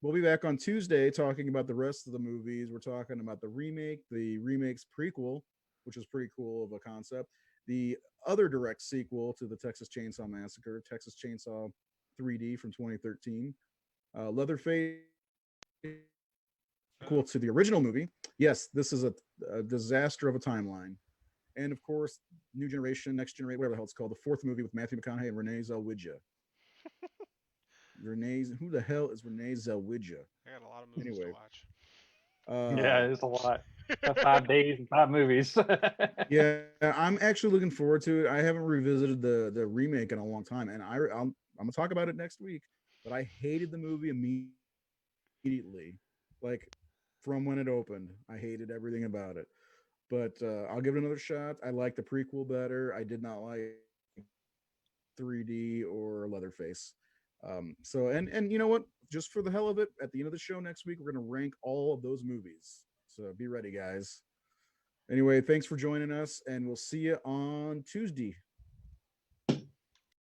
We'll be back on Tuesday talking about the rest of the movies. We're talking about the remake's prequel, which is pretty cool of a concept. The other direct sequel to the Texas Chainsaw Massacre, Texas Chainsaw 3D from 2013. Leatherface sequel to the original movie. Yes, this is a disaster of a timeline. And of course, New Generation, Next Generation, whatever the hell it's called, the 4th movie with Matthew McConaughey and Renee Zellweger. Who the hell is Renee Zellweger? I got a lot of movies to watch. Yeah, it's a lot. 5 days and 5 movies. Yeah, I'm actually looking forward to it. I haven't revisited the remake in a long time, and I'm gonna talk about it next week. But I hated the movie immediately, like from when it opened. I hated everything about it. But I'll give it another shot. I like the prequel better. I did not like 3D or Leatherface. So you know what? Just for the hell of it, at the end of the show next week, we're going to rank all of those movies. So be ready, guys. Anyway, thanks for joining us, and we'll see you on Tuesday.